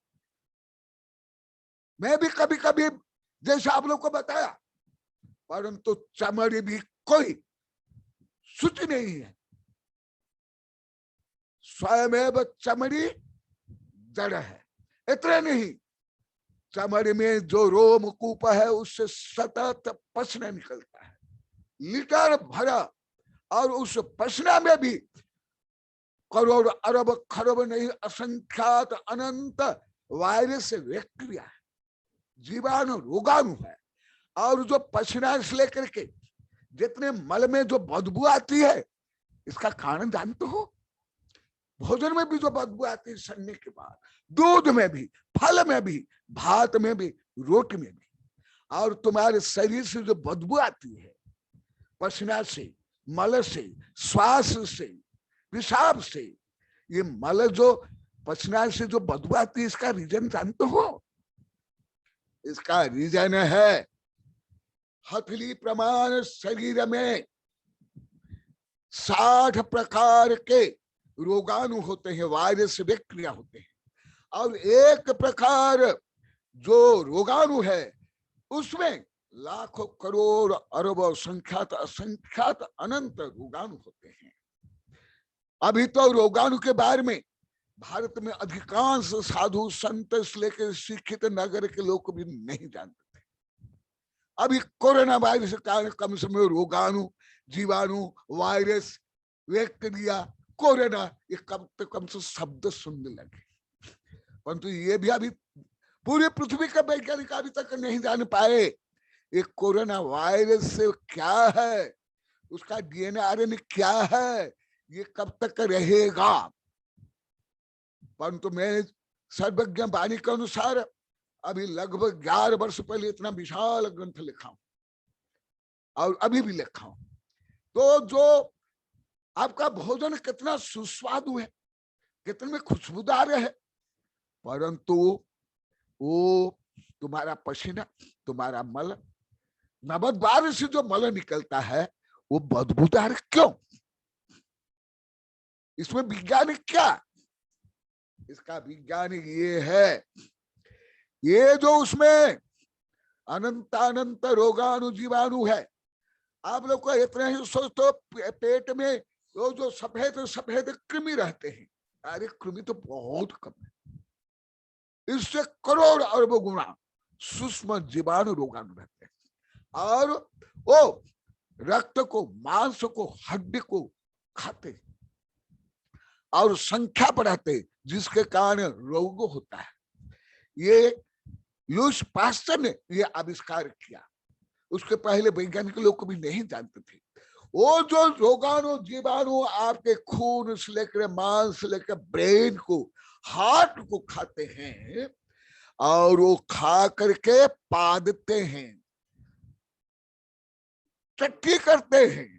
मैं भी कभी कभी जैसे आप लोग को बताया, परंतु चमड़ी भी कोई शुचि नहीं है। स्वयं चमड़ी जड़ है। इतने नहीं, चमड़ी में जो रोम कूप है उससे सतत पसीना निकलता है, लीटर भरा, और उस पसीना में भी करोड़ अरब खरब नहीं, असंख्यात अनंत वायरस बैक्टीरिया है, जीवाणु रोगाणु है। और जो पसीना से लेकर के जितने मल में जो बदबू आती है, इसका कारण जानते हो? भोजन में भी जो बदबू आती है सड़ने के बाद, दूध में भी, फल में भी, भात में भी, रोटी में भी, और तुम्हारे शरीर से जो बदबू आती है पसीना से, मल से, श्वास से, पेशाब से, ये मल जो पसीना से जो बदबू आती है, इसका रीजन जानते हो? इसका रीजन है हथेली प्रमाण शरीर में 60 प्रकार के रोगाणु होते हैं, वायरस बैक्टीरिया होते हैं। और एक प्रकार जो रोगाणु है उसमें लाखों करोड़ अरबों संख्यात असंख्यात अनंत रोगाणु होते हैं। अभी तो रोगाणु के बारे में भारत में अधिकांश साधु संत से लेकर शिक्षित नगर के लोग भी नहीं जानते थे। अभी कोरोना वायरस के कारण कम समय रोगाणु, जीवाणु, वायरस, बैक्टीरिया, कोरोना, ये कम से शब्द सुनने लगे। परंतु ये भी अभी पूरी पृथ्वी का वैज्ञानिक अभी तक नहीं जान पाए ये कोरोना वायरस से क्या है, उसका डीएनए आरएनए क्या है, ये कब तक रहेगा। परंतु मैं सर्वज्ञ वाणी के अनुसार अभी लगभग 11 वर्ष पहले इतना विशाल ग्रंथ लिखा हूं और अभी भी लिखा हूं। तो जो आपका भोजन कितना सुस्वादु है, कितने में खुशबूदार है, परंतु वो तुम्हारा पसीना, तुम्हारा मल, नवद्वार से जो मल निकलता है वो बदबूदार क्यों? इसमें वैज्ञानिक क्या? इसका वैज्ञानिक ये है, ये जो उसमें अनंत अनंत रोगाणु जीवाणु है। आप लोग को इतना ही सोचो, पेट में वो जो सफेद सफेद कृमि रहते हैं, अरे कृमि तो बहुत कम है, इससे करोड़ अरबों गुना सूक्ष्म जीवाणु रोगाणु रहते हैं। और वो रक्त को, मांस को, हड्डी को खाते और संख्या बढ़ाते, जिसके कारण रोग होता है। ये लुईस पास्टर ने ये आविष्कार किया, उसके पहले वैज्ञानिक लोग को भी नहीं जानते थे। वो जो रोगाणु जीवाणु आपके खून से लेकर मांस से लेकर ब्रेन को, हार्ट को खाते हैं और वो खा करके पादते हैं, टट्टी करते हैं।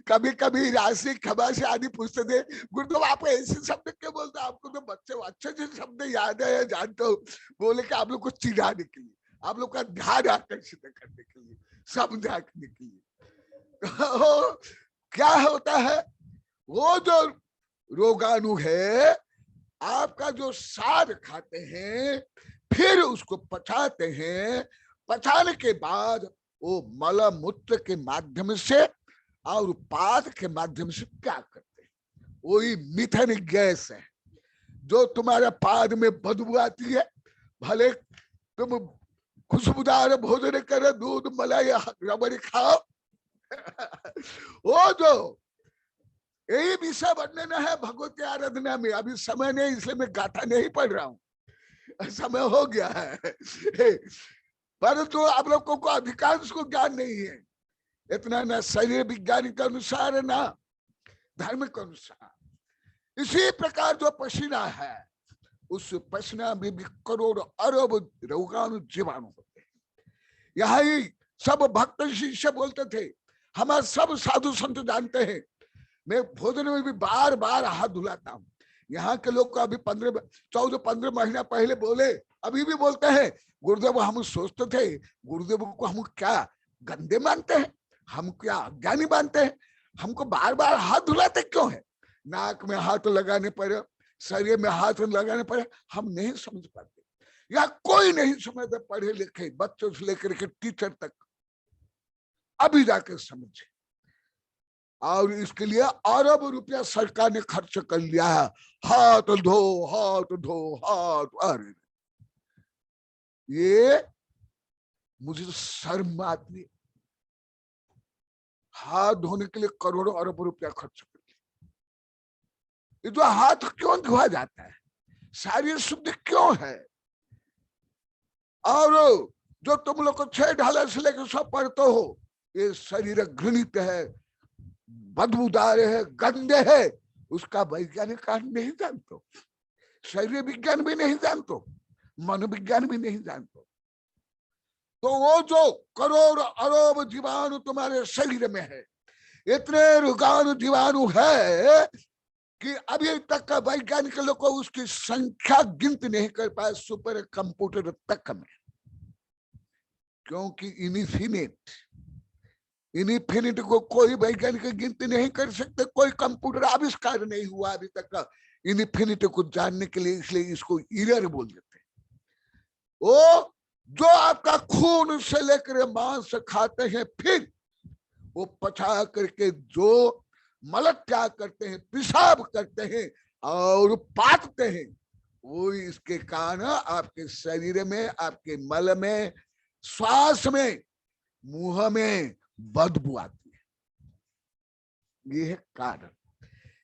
कभी कभी राशि खबा से आदि पूछते थे, गुरुदेव आप ऐसे शब्द क्यों बोलते, आपको तो बच्चे अच्छे अच्छे शब्द याद है, जानते हो। बोले कि आप लोग को चिढ़ाने के लिए, आप लोग का ध्यान आकर्षित करने के लिए, समझाने के लिए। क्या होता है, वो जो रोगाणु है आपका जो सार खाते हैं, फिर उसको पचाते हैं, पचाने के बाद वो मल मूत्र के माध्यम से और पाद के माध्यम से क्या करते हैं, वही मिथेन गैस है जो तुम्हारे पाद में बदबू आती है। भले तुम खुशबूदार भोजन करो, दूध मलाई रबड़ी खाओ वो जो यही विषय वर्णन है भगवती आराधना में। अभी समय नहीं, इसलिए मैं गाथा नहीं पढ़ रहा हूँ, समय हो गया है परंतु आप लोगों को अधिकांश को ज्ञान नहीं है इतना, ना शरीर विज्ञान के अनुसार ना धर्म के अनुसार। इसी प्रकार जो पसीना है, उस पसीना में भी करोड़ अरब रोगाणु जीवाणु होते हैं। यही सब भक्त शिष्य बोलते थे, हमारे सब साधु संत जानते हैं। मैं भोजन में भी बार बार हाथ धुलाता हूँ। यहाँ के लोग को अभी 14-15 महीना पहले बोले, अभी भी बोलते हैं, गुरुदेव हम सोचते थे गुरुदेव को हम क्या गंदे मानते हैं, हम क्या अज्ञानी मानते हैं, हमको बार बार हाथ धुलाते क्यों है, नाक में हाथ लगाने पर, शरीर में हाथ लगाने पर, हम नहीं समझ पाते। या कोई नहीं समझते, पढ़े लिखे बच्चों से लेकर के टीचर तक अभी जाकर समझे। और इसके लिए अरब रुपया सरकार ने खर्च कर लिया है, हाथ धो हाथ धो हाथ। अरे ये मुझे तो शर्म आती है, हाथ धोने के लिए करोड़ों अरब रुपया खर्च कर लिया। ये जो हाथ क्यों धोआ जाता है, शारीरिक शुद्ध क्यों है। और जो तुम लोग को 6 ढाला से लेकर सब पढ़ते हो, ये शरीर घृणित है, बदबूदार है, गंदे है, उसका वैज्ञानिक कारण नहीं जानते, शरीर विज्ञान भी नहीं जानते, मनोविज्ञान भी नहीं जानते। तो वो जो करोड़ अरब जीवाणु तुम्हारे शरीर में है, इतने रोगाणु जीवाणु है कि अभी तक का वैज्ञानिक लोग को उसकी संख्या गिनती नहीं कर पाए सुपर कंप्यूटर तक में, क्योंकि इनफिनिट को कोई वैज्ञानिक गिनती नहीं कर सकते, कोई कंप्यूटर आविष्कार नहीं हुआ अभी तक का इनफिनिट को जानने के लिए, इसलिए इसको ईरर बोल देते हैं। वो जो आपका खून से लेकर मांस खाते हैं, फिर वो पचा करके जो मल त्याग करते हैं, पेशाब करते हैं और पाटते हैं, वो इसके कारण आपके शरीर में, आपके मल में, श्वास में, मुंह में बदबू आती है। ये है कारण।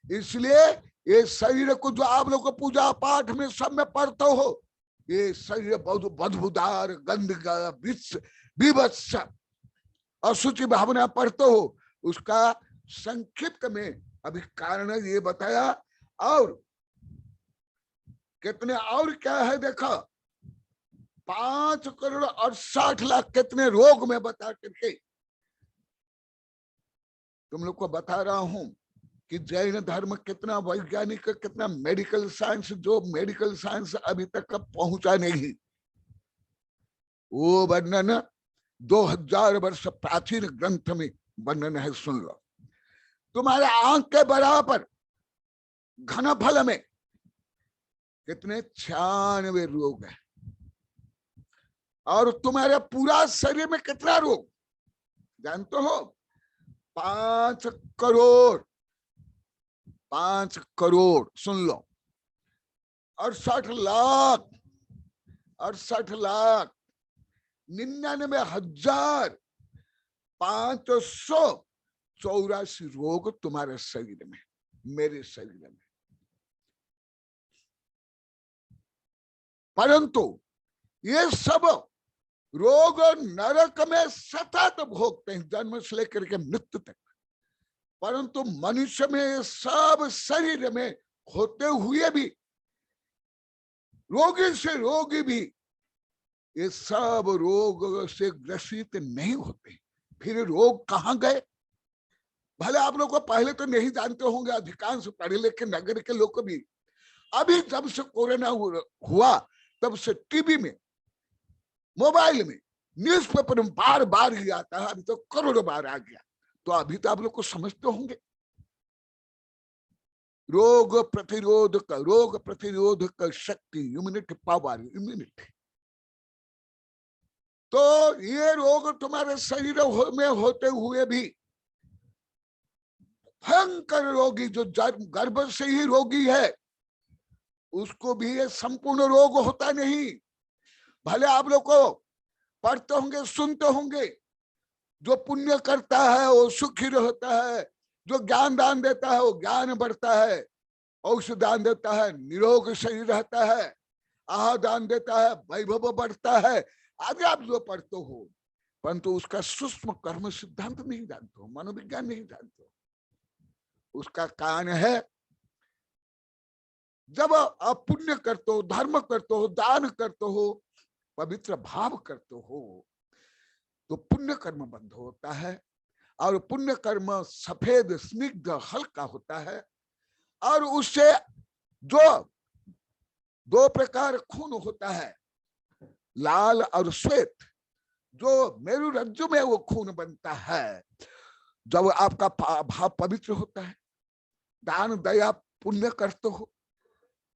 इसलिए ये शरीर को जो आप लोग को पूजा पाठ में सब में पढ़ते हो, ये शरीर बहुत बदबूदार, गंदगा, विभत्स, अशुचि भावना पढ़ते हो, उसका संक्षिप्त में अभी कारण ये बताया। और कितने और क्या है देखो, 5 करोड़ 68 लाख कितने रोग में बता करके तुम लोग को बता रहा हूं कि जैन धर्म कितना वैज्ञानिक, कितना मेडिकल साइंस, जो मेडिकल साइंस अभी तक पहुंचा नहीं, वो वर्णन 2000 वर्ष प्राचीन ग्रंथ में वर्णन है, सुन लो। तुम्हारे आंख के बराबर घनफल में कितने 96 रोग है, और तुम्हारे पूरा शरीर में कितना रोग जानते हो? 5 करोड़, 5 करोड़, सुन लो, 68 लाख, 68 लाख 99,584 रोग तुम्हारे शरीर में, मेरे शरीर में। परंतु ये सब रोग नरक में सतत भोगते हैं, जन्म से लेकर के मृत्यु तक। परंतु मनुष्य में सब शरीर में होते हुए भी, रोगी से रोगी भी ये सब रोग से ग्रसित नहीं होते। फिर रोग कहाँ गए? भले आप लोग को पहले तो नहीं जानते होंगे, अधिकांश पढ़े लिखे नगर के लोग भी। अभी जब से कोरोना हुआ तब से टीवी में, मोबाइल में, न्यूज़पेपर में बार बार ही आता है, अभी तो करोड़ों बार आ गया। तो अभी तो आप लोग को समझते होंगे। रोग प्रतिरोधक शक्ति, इम्यूनिटी पावर, इम्यूनिटी। तो ये रोग तुम्हारे शरीर में होते हुए भी भयंकर रोगी जो गर्भ से ही रोगी है, उसको भी ये संपूर्ण रोग होता नहीं। भले आप लोग को पढ़ते होंगे, सुनते होंगे, जो पुण्य करता है वो सुखी रहता है, जो ज्ञान दान देता है वो ज्ञान बढ़ता है, औषध दान देता है निरोग शरीर रहता है, आहार दान देता है वैभव बढ़ता है, आदि आप जो पढ़ते हो, परंतु उसका सूक्ष्म कर्म सिद्धांत नहीं जानते हो, मनोविज्ञान नहीं जानते हो। उसका कारण है जब आप पुण्य करते हो, धर्म करते हो, दान करते हो, पवित्र भाव करते हो, तो पुण्य कर्म बंध होता है। और पुण्य कर्म सफेद स्निग्ध हल्का होता है। और उससे जो दो प्रकार खून होता है, लाल और श्वेत, जो मेरुरज्जु में वो खून बनता है, जब आपका भाव पवित्र होता है, दान दया पुण्य करते हो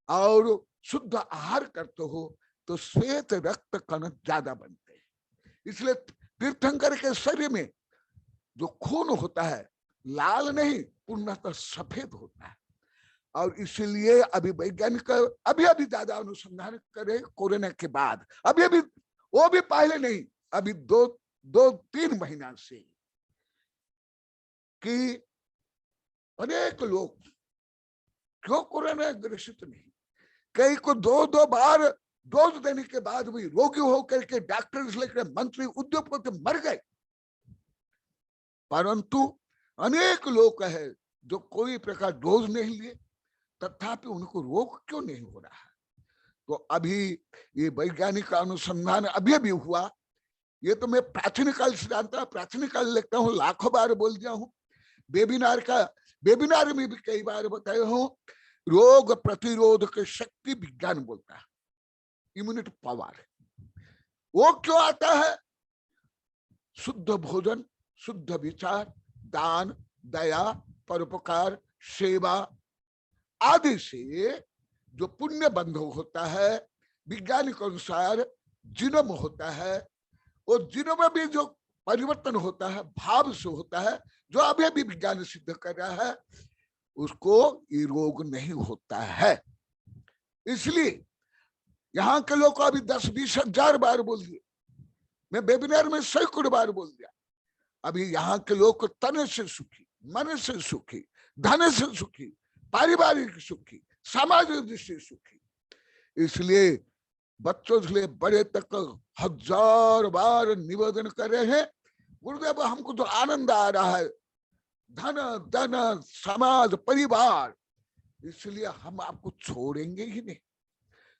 और शुद्ध आहार करते हो, तो श्वेत रक्त कण ज्यादा बनते हैं। इसलिए तीर्थंकर के शरीर में जो खून होता है लाल नहीं, पूर्णतः सफेद होता है। और इसलिए अभी वैज्ञानिक अभी अभी ज्यादा अनुसंधान करे कोरोना के बाद, अभी अभी, वो भी पहले नहीं, अभी दो तीन महीना से, कि अनेक लोग क्यों कोरोना ग्रसित नहीं, कई को दो बार डोज देने के बाद भी रोगी होकर के डॉक्टर लेकर मंत्री उद्योगपति मर गए। परंतु अनेक लोग है जो कोई प्रकार डोज नहीं लिए, तथापि उनको रोग क्यों नहीं हो रहा है। तो अभी ये वैज्ञानिक अनुसंधान अभी अभी हुआ, ये तो मैं प्राचीन काल से जानता, प्राचीन काल लिखता हूँ, लाखों बार बोल दिया हूँ, वेबिनार में भी कई बार बताया हूँ। रोग प्रतिरोधक शक्ति विज्ञान बोलता है, इम्यूनिटी पावर। वो क्यों आता है? शुद्ध भोजन, शुद्ध विचार, दान दया परोपकार सेवा आदि से जो पुण्य बंध होता है, विज्ञानिक अनुसार जीनोम होता है, वो जीनोम में भी जो परिवर्तन होता है भाव से होता है, जो अभी अभी विज्ञान सिद्ध कर रहा है, उसको ये रोग नहीं होता है। इसलिए यहाँ के लोग को अभी 10-20 हजार बार बोल दिए, मैं वेबिनार में सैकड़ों बार बोल दिया, अभी यहाँ के लोग को तन से सुखी, मन से सुखी, धन से सुखी, पारिवारिक सुखी, सामाजिक दृष्टि सुखी। इसलिए बच्चों से बड़े तक 1000 बार निवेदन कर रहे हैं, गुरुदेव हमको तो आनंद आ रहा है, धन समाज परिवार, इसलिए हम आपको छोड़ेंगे ही नहीं।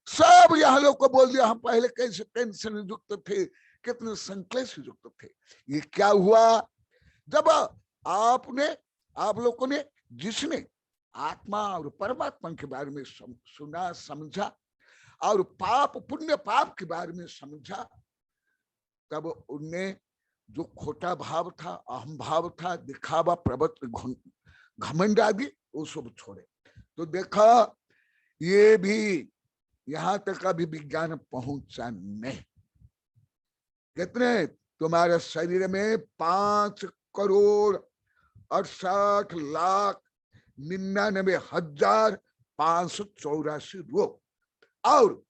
सब यहाँ लोग को बोल दिया, हम पहले कैसे टेंशन युक्त थे, कितने संक्लेश युक्त थे। ये क्या हुआ? जब आप लोगों ने, जिसने आत्मा और परमात्मा के बारे में सुना समझा और पाप पुण्य पाप के बारे में समझा, तब उनने जो खोटा भाव था, अहम भाव था, दिखावा प्रवृत्ति घमंड आदि, वो सब छोड़े। तो देखा ये भी यहां तक अभी विज्ञान पहुंचा नहीं। कितने तुम्हारे शरीर में 5,68,99,584 रोग, और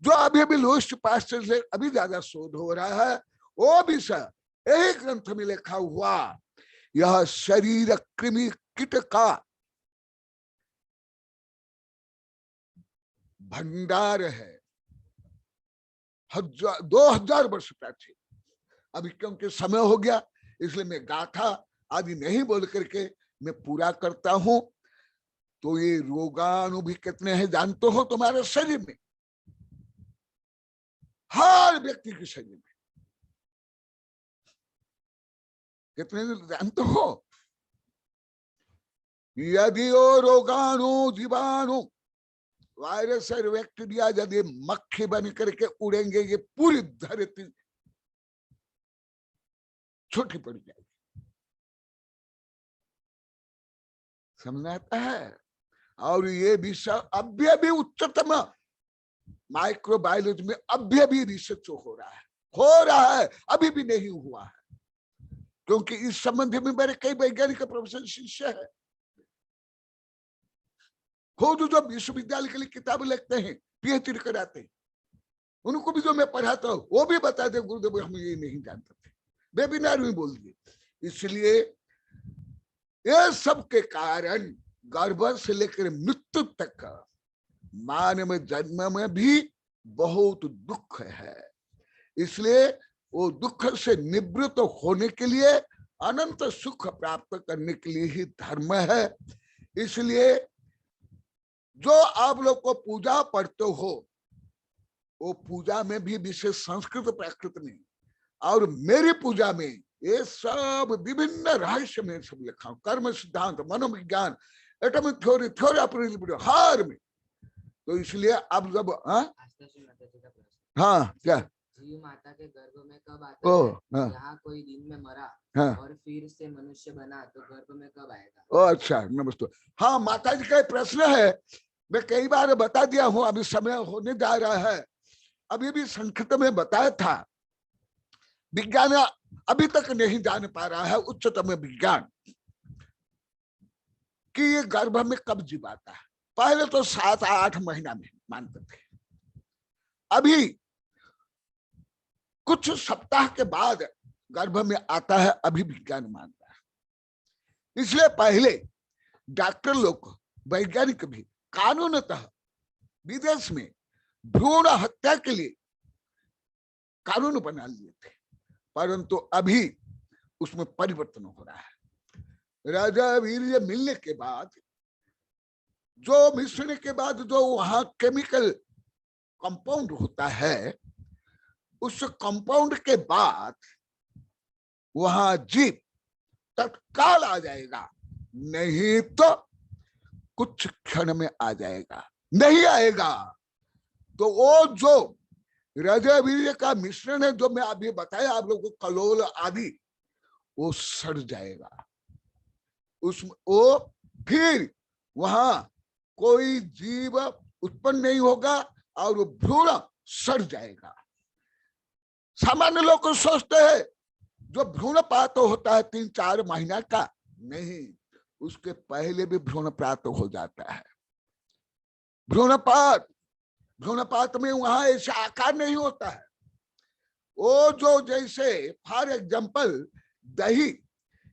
जो अभी अभी लोस्ट पास्टर से अभी ज्यादा शोध हो रहा है, वो भी सर एक ग्रंथ में लिखा हुआ, यह शरीर कृमि कीट का भंडार है, 2000 वर्ष प्राचीन। अभी क्योंकि समय हो गया, इसलिए मैं गाथा आदि नहीं बोल करके मैं पूरा करता हूं। तो ये रोगाणु भी कितने हैं जानते हो तुम्हारे शरीर में, हर व्यक्ति के शरीर में कितने जानते हो? यदि वो रोगाणु जीवाणु वायरस और बैक्टीरिया यदि मक्खी बन करके उड़ेंगे, ये पूरी धरती छोटी पड़ जाएगी। समझ आता है? और ये विषय अभी भी उच्चतम माइक्रोबायोलॉजी में अभी भी रिसर्च हो रहा है, अभी भी नहीं हुआ है, क्योंकि इस संबंध में मेरे कई वैज्ञानिक प्रोफेसर शिष्य है, खुद जो विश्वविद्यालय के लिए किताबें लिखते हैं, पीएचडी कराते हैं, उनको भी जो मैं पढ़ाता हूँ वो भी बता दे गुरुदेव हम ये नहीं जानते थे, वेबिनार में बोल दिए। इसलिए ये सब के कारण गर्भ से लेकर मृत्यु तक मानव जन्म में भी बहुत दुख है। इसलिए वो दुख से निवृत्त होने के लिए, अनंत सुख प्राप्त करने के लिए ही धर्म है। इसलिए जो आप लोग को पूजा पढ़ते हो, वो पूजा में भी विशेष संस्कृत प्राकृत में, और मेरी पूजा में ये सब विभिन्न रहस्य में सब लिखा हूं, कर्म सिद्धांत, मनोविज्ञान, atomic theory, theory of relativity, हर में। तो इसलिए अब जब हाँ क्या जीव माता के गर्भ में कब आता है? यहाँ कोई दिन में मरा और फिर से मनुष्य बना तो गर्भ में कब आएगा? ओ अच्छा, नमस्ते। हाँ, माता जी का प्रश्न है, मैं कई बार बता दिया हूँ, अभी समय होने जा रहा है, अभी भी संक्षिप्त में बताया था। विज्ञान अभी तक नहीं जान पा रहा है, उच्चतम विज्ञान, कि ये गर्भ में कब जीव आता है। पहले तो 7-8 महीना में मानते थे, अभी कुछ सप्ताह के बाद गर्भ में आता है, अभी विज्ञान मानता है। इसलिए पहले डॉक्टर लोग, वैज्ञानिक भी कानूनतः विदेश में भ्रूण हत्या के लिए कानून बना लिए थे, परंतु अभी उसमें परिवर्तन हो रहा है। राजा वीर्य मिलने के बाद, जो मिश्रण के बाद जो वहां केमिकल कंपाउंड होता है, उस कंपाउंड के बाद वहां जीव तत्काल आ जाएगा, नहीं तो कुछ क्षण में आ जाएगा, नहीं आएगा तो वो जो रजवीर्य का मिश्रण है, जो मैं अभी बताया आप लोगों को, कलोल आदि, वो सड़ जाएगा। वो फिर वहां कोई जीव उत्पन्न नहीं होगा और वो भ्रूण सड़ जाएगा। सामान्य लोग सोचते हैं जो भ्रूणपात होता है 3-4 महीना का, नहीं, उसके पहले भी भ्रूणपात हो जाता है। भ्रूणपात में वहां ऐसा आकार नहीं होता है। वो जो जैसे फॉर एग्जाम्पल दही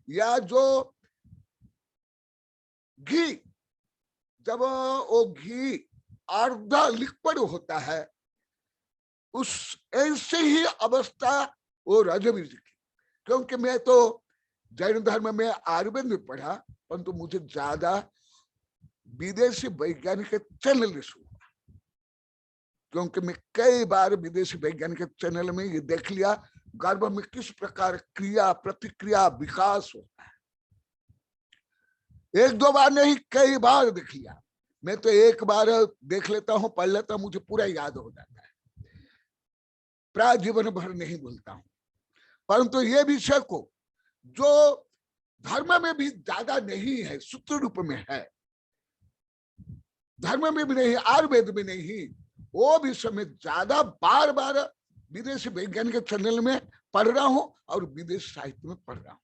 या जो घी, जब वो घी अर्धा लिक्विड होता है, उस ऐसे ही अवस्था वो रजवीर की। क्योंकि मैं तो जैन धर्म में आयुर्वेद में पढ़ा, परंतु मुझे ज्यादा विदेशी वैज्ञानिक चैनल सुना, क्योंकि मैं कई बार विदेशी वैज्ञानिक चैनल में ये देख लिया गर्भ में किस प्रकार क्रिया प्रतिक्रिया विकास होता है। 1-2 बार नहीं, कई बार देख लिया। मैं तो एक बार देख लेता हूं, पढ़ लेता हूं, मुझे पूरा याद हो जाता है, प्राय जीवन भर नहीं भूलता हूं। परंतु ये विषय को जो धर्म में भी ज्यादा नहीं है, सूत्र रूप में है, धर्म में भी नहीं, आयुर्वेद में नहीं, वो विषय में ज्यादा बार बार विदेशी वैज्ञानिक चैनल में पढ़ रहा हूं और विदेश साहित्य में पढ़ रहा हूं।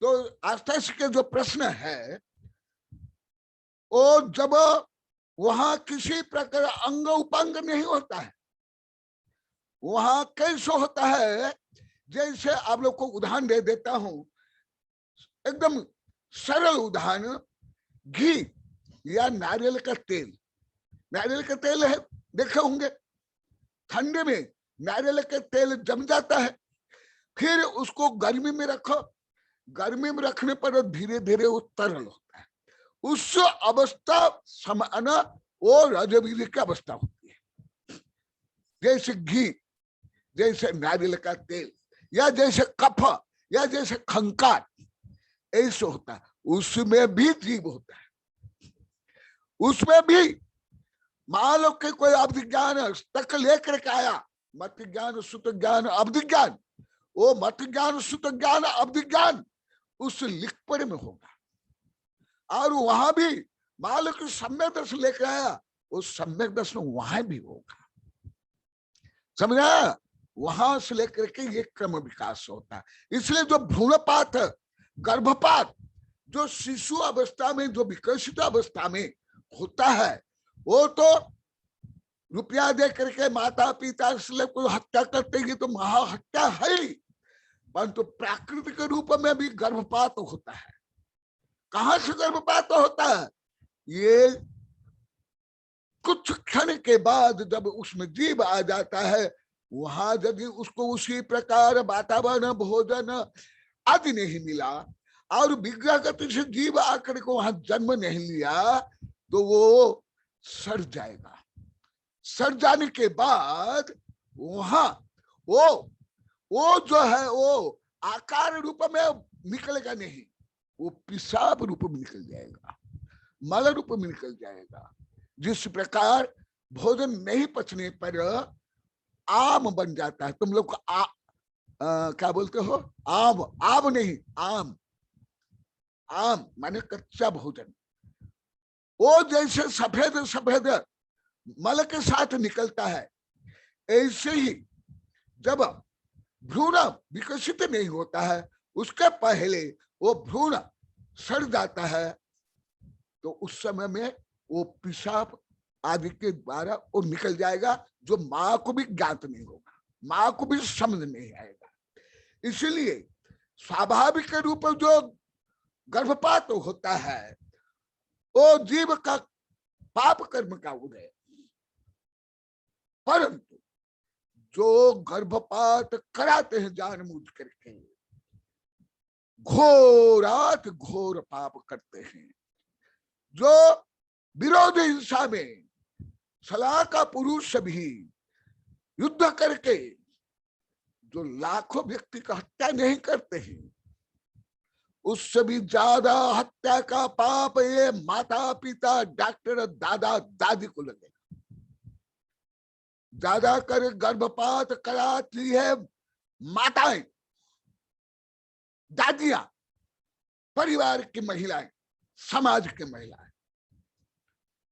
तो आस्था के जो प्रश्न है, वो जब वहां किसी प्रकार अंग उपांग नहीं होता है, वहां कैसे होता है, जैसे आप लोग को उदाहरण दे देता हूं, एकदम सरल उदाहरण, घी या नारियल का तेल। नारियल का तेल है, देखे होंगे, ठंडे में नारियल का तेल जम जाता है, फिर उसको गर्मी में रखो, गर्मी में रखने पर धीरे धीरे वो तरल होता है। उस अवस्था समान वो रजवीर्य की अवस्था होती है। जैसे घी, जैसे नारियल का तेल, या जैसे कफ, या जैसे खंकार, ऐसे होता है। उसमें भी जीव होता है, उसमें भी मान लो कि कोई अवधि ज्ञान तक लेकर के आया, मत ज्ञान सुत ज्ञान अवधि ज्ञान, वो मत ज्ञान सुत ज्ञान अवधि ज्ञान उस लिक्विड में होगा, और वहां भी मालक सम्यक दर्शन लेकर आया, वो सम्यक दर्शन वहां भी होगा, समझा? वहां से लेकर के ये क्रम विकास होता है। इसलिए जो भ्रूणपात, गर्भपात जो शिशु अवस्था में, जो विकसित अवस्था में होता है, वो तो रुपया दे करके माता पिता से कोई हत्या करते ही तो महाहत्या है ही, परंतु प्राकृतिक रूप में भी गर्भपात होता है। कहां से गर्भपात होता है? ये कुछ क्षण के बाद जब उसमें जीव आ जाता है, वहां यदि उसको उसी प्रकार वातावरण, भोजन आदि नहीं मिला और विग्रह गति से जीव आकर को वहां जन्म नहीं लिया, तो वो सड़ जाएगा। सड़ जाने के बाद वहां वो जो है वो आकार रूप में निकलेगा नहीं, वो पेशाब रूप में निकल जाएगा, मल रूप में निकल जाएगा। जिस प्रकार भोजन नहीं पचने पर आम बन जाता है, तुम लोग को क्या बोलते हो? आम, आम नहीं, आम, आम माने कच्चा भोजन। वो जैसे सफेद सफेद मल के साथ निकलता है, ऐसे ही जब भ्रूण विकसित नहीं होता है, उसके पहले वो भ्रूण सड़ जाता है, तो उस समय में वो पेशाब आदि के द्वारा वो निकल जाएगा, जो माँ को भी ज्ञात नहीं होगा, माँ को भी समझ नहीं आएगा। इसलिए स्वाभाविक रूप जो गर्भपात होता है, वो जीव का पाप कर्म का उदय। परंतु जो गर्भपात कराते हैं जानबूझ करके, घोरात घोर पाप करते हैं। जो विरोध हिंसा में सलाह का पुरुष भी युद्ध करके जो लाखों व्यक्ति का हत्या नहीं करते हैं, उससे भी ज्यादा हत्या का पाप ये माता पिता, डॉक्टर, दादा दादी को लगेगा। ज्यादा कर गर्भपात कराती है माताएं, दादियां, परिवार की महिलाएं, समाज की महिलाएं।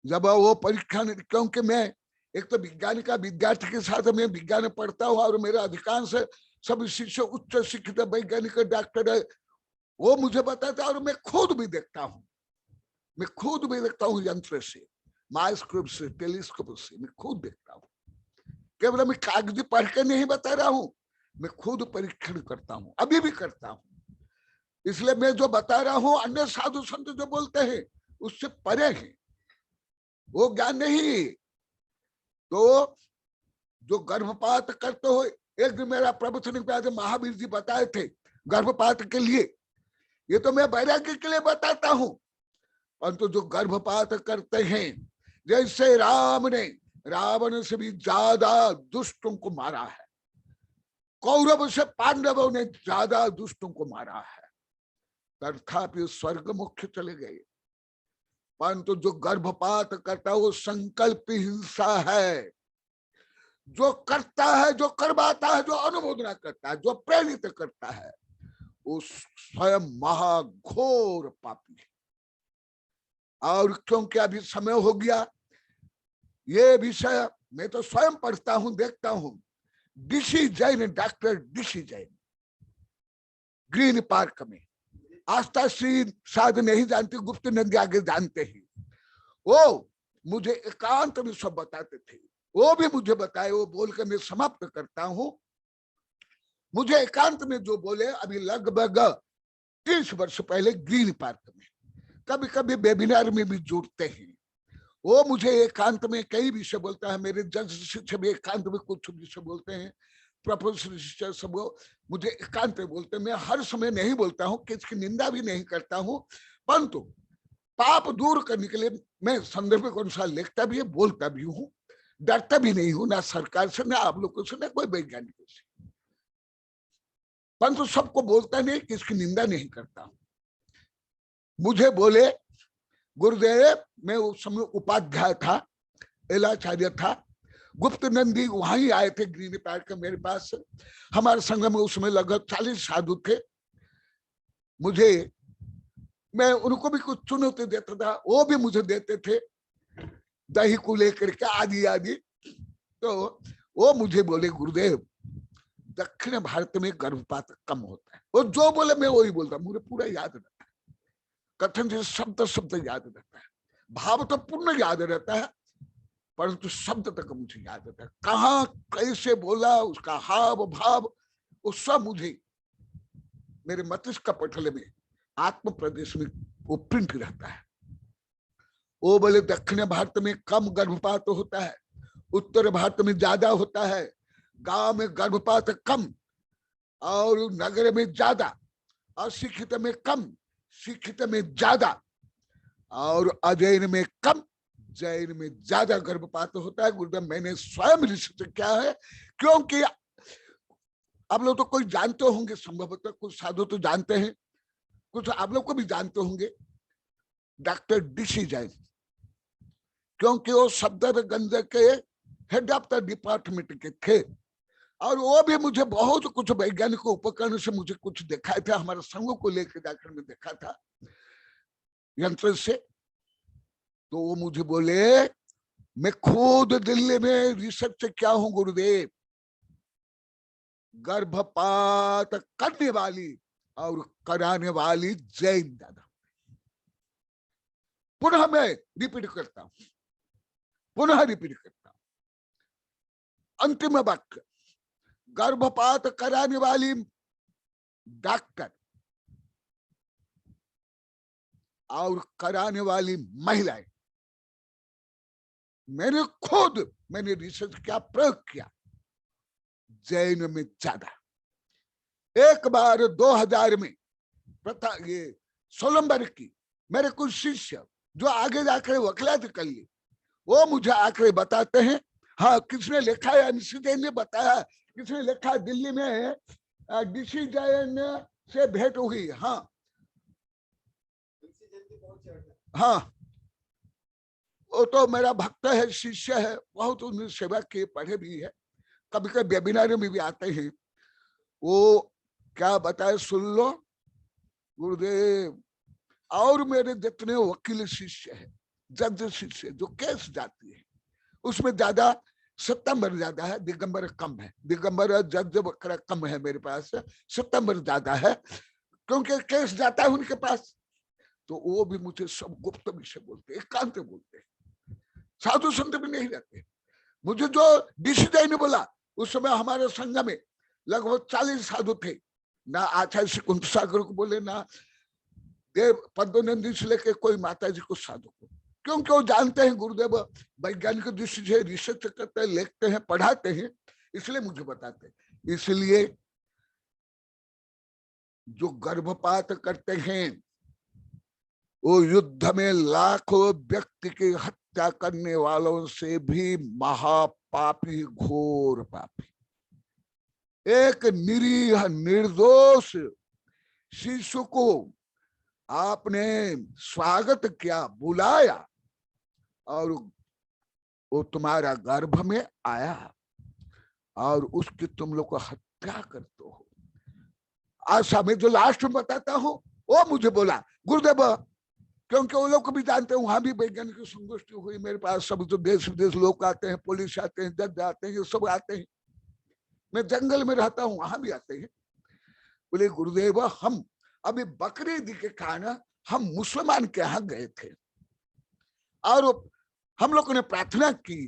जब वो परीक्षा, क्योंकि मैं एक तो विज्ञान का विद्यार्थी के साथ मैं विज्ञान पढ़ता हूँ और मेरा अधिकांश सब शिष्य उच्च शिक्षित वैज्ञानिक डॉक्टर है, वो मुझे बताता है और मैं खुद भी देखता हूँ, यंत्र से, माइक्रोस्कोप से, टेलीस्कोप से मैं खुद देखता हूँ। केवल मैं कागजी पढ़ के नहीं बता रहा हूँ, मैं खुद परीक्षण करता हूँ, अभी भी करता हूँ। इसलिए मैं जो बता रहा हूँ अन्य साधु संत जो बोलते हैं उससे परे है, वो ज्ञान नहीं। तो जो गर्भपात करते हो, एक दिन मेरा प्रवचन पे महावीर जी बताए थे गर्भपात के लिए, ये तो मैं वैराग्य के लिए बताता हूँ, परंतु जो गर्भपात करते हैं, जैसे राम ने रावण से भी ज्यादा दुष्टों को मारा है, कौरव से पांडवों ने ज्यादा दुष्टों को मारा है, तथापि स्वर्ग मुख्य चले गए। परंतु जो गर्भपात करता है वो संकल्प हिंसा है। जो करता है, जो करवाता है, जो अनुमोदना करता है, जो प्रेरित करता है, वो स्वयं महाघोर पापी है। और क्योंकि अभी समय हो गया, ये विषय मैं तो स्वयं पढ़ता हूं, देखता हूं। DC Jain, doctor DC Jain, green park में, आस्था श्री शायद नहीं जानती, गुप्त नंदी आगे जानते हैं। वो मुझे एकांत में सब बताते थे, वो भी मुझे बताए। वो बोल कर मैं समाप्त करता हूं। मुझे एकांत में जो बोले, अभी लगभग 30 वर्ष पहले ग्रीन पार्क में, कभी कभी वेबिनार में भी जुड़ते हैं, वो मुझे एकांत में कई विषय बोलता है। मेरे जज शिक्षक भी एकांत में कुछ विषय बोलते हैं, प्रोफेसर शिक्षक सब मुझे एकांत में बोलते हैं। मैं हर समय नहीं बोलता हूँ, किसकी निंदा भी नहीं करता हूँ, परंतु पाप दूर करने के लिए मैं संदर्भ के अनुसार लिखता भी है, बोलता भी हूँ, डरता भी नहीं हूं, ना सरकार से, ना आप लोगों से, ना कोई वैज्ञानिकों से, परंतु सबको बोलता नहीं, किसकी निंदा नहीं करता। मुझे बोले गुरुदेव, मैं उस समय उपाध्याय था, एलाचार्य था, गुप्त नंदी वहां ही आए थे ग्रीन पार्क मेरे पास। हमारे संघ में उस समय लगभग 40 साधु थे। मुझे मैं उनको भी कुछ चुनौती देता था, वो भी मुझे देते थे दही को लेकर के आदि आदि। तो वो मुझे बोले गुरुदेव दक्षिण भारत में गर्भपात कम होता है। वो जो बोले मैं वही बोलता, मुझे पूरा याद रहता है, कथन से शब्द शब्द याद रहता है, भाव तो पूर्ण याद रहता है, परंतु शब्द तक मुझे याद रहता है, कहाँ कैसे बोला, उसका हाव भाव, वो सब मुझे मेरे मस्तिष्क पटल में आत्म प्रदेश में वो प्रिंट रहता है। वो बोले दक्षिण भारत में कम गर्भपात होता है, उत्तर भारत में ज्यादा होता है, गांव में गर्भपात कम और नगर में ज्यादा, अशिक्षित में कम, शिक्षित में ज्यादा, और अजैन में कम, जैन में ज्यादा गर्भपात होता है। गुरुदेव मैंने स्वयं रिसर्च किया है, क्योंकि आप लोग तो कोई जानते होंगे, संभवतः कुछ साधु तो जानते हैं, कुछ आप लोग को भी जानते होंगे, डॉक्टर डीसी जैन, क्योंकि वो सफदरगंज के हेड ऑफ द डिपार्टमेंट के थे, और वो भी मुझे बहुत कुछ वैज्ञानिक उपकरण से मुझे कुछ दिखाए थे, हमारे संघों को लेकर जाकर मैं देखा था यंत्र से। तो वो मुझे बोले मैं खुद दिल्ली में रिसर्च क्या हूं गुरुदेव, गर्भपात करने वाली और कराने वाली जैन दादा। पुनः मैं रिपीट करता हूं, पुनः रिपीट करता हूं, अंतिम वाक्य, गर्भपात कराने वाली डॉक्टर और कराने वाली महिलाएं, मैंने रिसर्च किया, प्रयोग किया, जैन में ज्यादा। एक बार 2000 में ये सोलंबर की मेरे कुछ शिष्य जो आगे जाकर वकालत कर ली, वो मुझे आकर बताते हैं, हाँ किसने लिखा है, अनुसूचित ने बताया, किसने लिखा, दिल्ली में डीसी जैन से भेंट हुई। हाँ हाँ, वो तो मेरा भक्त है, शिष्य है, बहुत उन्हें सेवा किए, पढ़े भी है, कभी कभी वेबिनार में भी आते हैं। वो क्या बताए सुन लो गुरुदेव, और मेरे जितने वकील शिष्य है, जज शिष्य जो केस जाती है, उसमें ज्यादा सितंबर ज्यादा है, दिगंबर कम है, दिगंबर जज वक्र कम है मेरे पास, सितंबर ज्यादा है, क्योंकि केस जाता है उनके पास। तो वो भी मुझे सब गुप्त विषय बोलते, एकांत बोलते, साधु संत भी नहीं रहते। मुझे जो डीसी जैन ने बोला, उस समय हमारे संघ में लगभग 40 साधु थे, ना आचार्य कुंठ सागर को बोले, ना देव पद्मनंदी से लेके कोई माता जी को साधु को, क्योंकि वो जानते हैं गुरुदेव वैज्ञानिक दृष्टि से रिसर्च करते हैं, लिखते हैं, पढ़ाते हैं, इसलिए मुझे बताते हैं। इसलिए जो गर्भपात करते हैं वो युद्ध में लाखों व्यक्ति की हत्या करने वालों से भी महापापी, घोर पापी। एक निरीह निर्दोष शिशु को आपने स्वागत किया, बुलाया, और वो तुम्हारा गर्भ में आया और उसकी तुम लोग को हत्या करते हो। आज मैं जो लास्ट में बताता हूं, वो मुझे बोला गुरुदेव, क्योंकि वो लोग को भी जानते हैं, वहां भी वैज्ञानिक संगोष्ठी हुई मेरे पास, सब जो देश विदेश लोग आते हैं, पुलिस आते हैं, जज आते हैं, ये सब आते हैं, मैं जंगल में रहता हूँ, वहां भी आते हैं। बोले गुरुदेव हम अभी बकरीद के कारण हम मुसलमान के यहाँ गए थे, और हम लोगों ने प्रार्थना की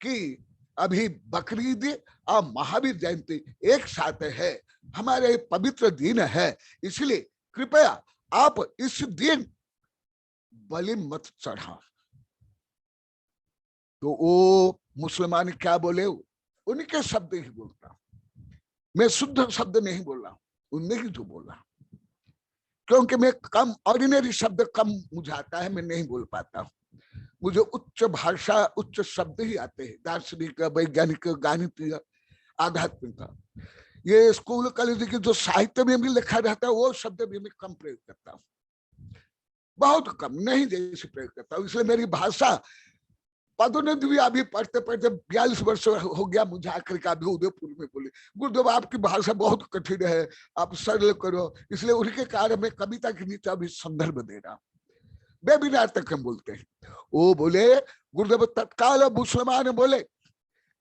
कि अभी बकरीद और महावीर जयंती एक साथ है, हमारे पवित्र दिन है, इसलिए कृपया आप इस दिन बलि मत चढ़ा। तो वो मुसलमान क्या बोले, उनके शब्द ही बोलता हूं, मैं शुद्ध शब्द नहीं बोल रहा हूं, उनने ही जो बोला, क्योंकि मैं कम ऑर्डिनरी शब्द कम मुझे आता है, मैं नहीं बोल पाता हूँ, मुझे उच्च भाषा उच्च शब्द ही आते हैं, दार्शनिक, वैज्ञानिक, गणितीय, आध्यात्मिक। ये स्कूल कॉलेज के जो साहित्य में भी लिखा रहता है वो शब्द भी मैं कम प्रयोग करता हूँ, बहुत कम, नहीं जैसे प्रयोग करता हूँ, इसलिए मेरी भाषा पदोन्नति भी अभी पढ़ते पढ़ते 42 वर्ष हो गया मुझे आकर के अभी उदयपुर में बोले, गुरुदेव आपकी भाषा बहुत कठिन है, आप सरल करो। इसलिए उनके कार्य में कविता के नीचे अभी संदर्भ दे रहा, वेबिनार तक हम बोलते हैं। वो बोले गुरुदेव तत्काल मुसलमान बोले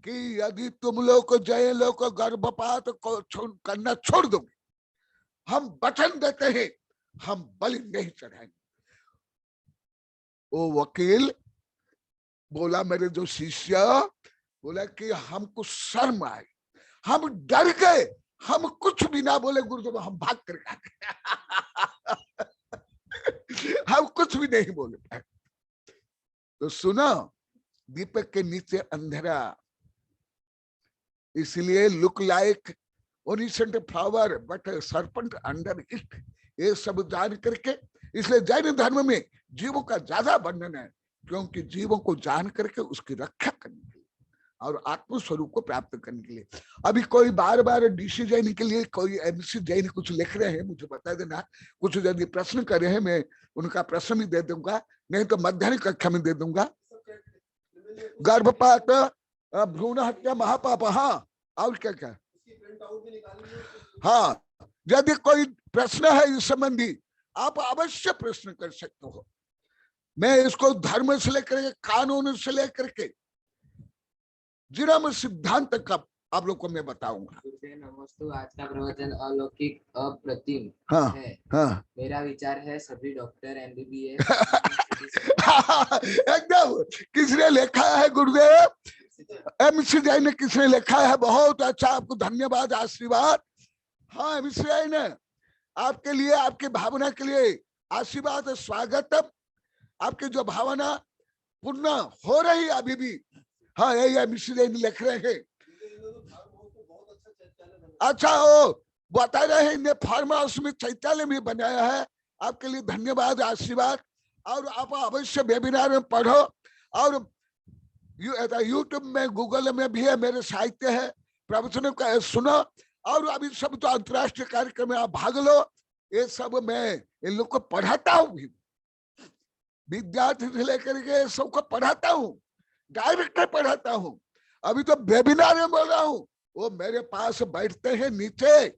कि यदि तुम लोग को जय लोग को गर्भपात को करना छोड़ दोगे, हम वचन देते हैं हम बलि नहीं चढ़ाएंगे। वो वकील बोला, मेरे जो शिष्य बोला कि हमको शर्म आई, हम डर गए, हम कुछ भी ना बोले गुरुदेव, हम भाग कर हम कुछ भी नहीं बोले। तो सुनो, दीपक के नीचे अंधेरा, इसलिए look like innocent flower but serpent under it, ये सब जान करके। इसलिए जैन धर्म में जीवों का ज्यादा वर्णन है, क्योंकि जीवों को जान करके उसकी रक्षा करने के लिए और आत्म स्वरूप को प्राप्त करने के लिए। अभी कोई बार बार डीसी जैन के लिए कोई एमसी जैन कुछ लिख रहे हैं, मुझे बता देना। कुछ यदि प्रश्न कर रहे हैं मैं उनका प्रश्न भी दे दूंगा, नहीं तो मध्याह्न कक्षा में दे दूंगा। गर्भपात, भ्रूण हत्या महापाप, हाँ और क्या क्या, हाँ यदि कोई प्रश्न है इस संबंधी आप अवश्य प्रश्न कर सकते हो। मैं इसको धर्म से लेकर के, कानून से लेकर के जिरम सिद्धांत का आप लोग को मैं बताऊंगा। नमस्ते, आज का प्रवचन अलौकिक अप्रतिम है। हाँ। मेरा विचार है सभी डॉक्टर MBBS एकदम। किसने लिखा है गुरुदेव? MC जैन ने किसने लिखा है? बहुत अच्छा, आपको धन्यवाद, आशीर्वाद। हाँ MC जैन ने आपके लिए, आपकी भावना के लिए आशीर्वाद, स्वागत। आपकी जो भावना पूर्ण हो रही अभी भी, हाँ यही MC जैन लिख रहे हैं। अच्छा, वो बता रहे हैं फार्म हाउस में चैत्यालय भी बनाया है, आपके लिए धन्यवाद, आशीर्वाद। और आप अवश्य वेबिनार में पढ़ो, और यूट्यूब में, गूगल में भी है, मेरे साहित्य है, प्रवचनों का सुनो। और अभी सब तो अंतर्राष्ट्रीय कार्यक्रम में आप भाग लो, ये सब मैं इन लोग को पढ़ाता हूँ भी, विद्यार्थी से लेकर के सबको पढ़ाता हूँ, डायरेक्टर पढ़ाता हूँ। अभी तो वेबिनार में बोल रहा हूँ, वो मेरे पास बैठते हैं नीचे,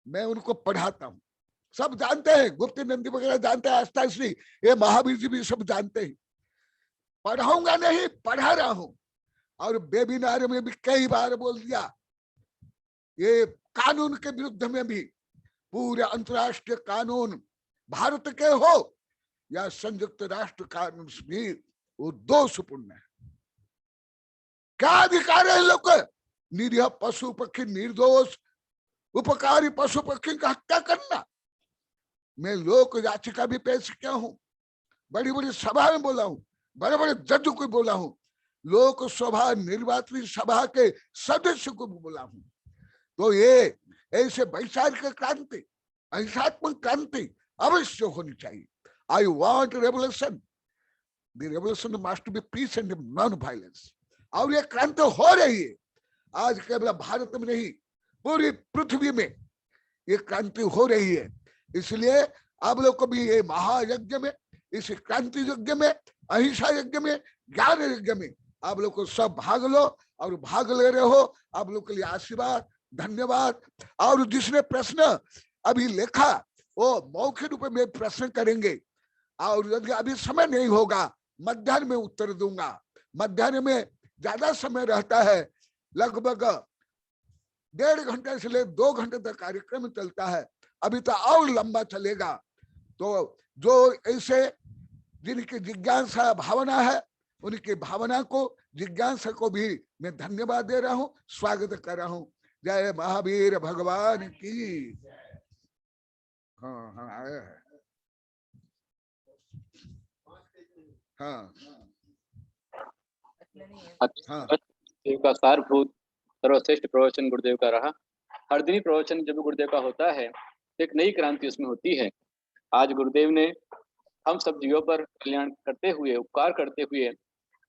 मैं उनको पढ़ाता हूँ। सब जानते हैं, गुप्त नंदी वगैरह जानते हैं, आस्था, ये महावीर जी भी सब जानते हैं। पढ़ाऊंगा नहीं, पढ़ा रहा हूं। और वेबिनार में भी कई बार बोल दिया, ये कानून के विरुद्ध में भी, पूरे अंतर्राष्ट्रीय कानून भारत के हो या संयुक्त राष्ट्र कानून भी, वो दोषपूर्ण है। क्या अधिकार है लोग? निरीह पशु पक्षी, निर्दोष उपकारी पशु पक्षी का हत्या करना। मैं लोक याचिका भी पेश किया हूं, बड़ी बड़ी सभा में बोला हूं, बड़े बड़े जज को बोला हूं, लोक सभा निर्वाचित सभा के सदस्य को भी बोला हूं। तो ये ऐसे वैचारिक क्रांति, अहिंसात्मक क्रांति अवश्य होनी चाहिए। I want revolution, the revolution must be peace and non violence. और ये क्रांति हो रही है, आज केवल भारत में नहीं, पूरी पृथ्वी में ये क्रांति हो रही है। इसलिए आप लोग को भी ये महायज्ञ में, इस क्रांति यज्ञ में, अहिंसा यज्ञ में, ज्ञान यज्ञ में आप लोग को सब भाग लो, और भाग ले रहे हो। आप लोग के लिए आशीर्वाद, धन्यवाद। और जिसने प्रश्न अभी लिखा वो मौखिक रूप में प्रश्न करेंगे, और यदि अभी समय नहीं होगा मध्याह्न में उत्तर दूंगा। मध्याह्न में ज्यादा समय रहता है, लगभग 1.5 घंटे से ले 2 घंटे तक कार्यक्रम चलता है, अभी तो और लंबा चलेगा। तो जो ऐसे जिनकी जिज्ञासा भावना है, उनकी भावना को, जिज्ञासा को भी मैं धन्यवाद दे रहा हूँ, स्वागत कर रहा हूँ। जय महावीर भगवान की। हाँ हाँ हाँ हाँ। देव का सारभूत सर्वश्रेष्ठ प्रवचन गुरुदेव का रहा। हर दिन प्रवचन जब गुरुदेव का होता है तो एक नई क्रांति उसमें होती है। आज गुरुदेव ने हम सब जीवों पर कल्याण करते हुए, उपकार करते हुए,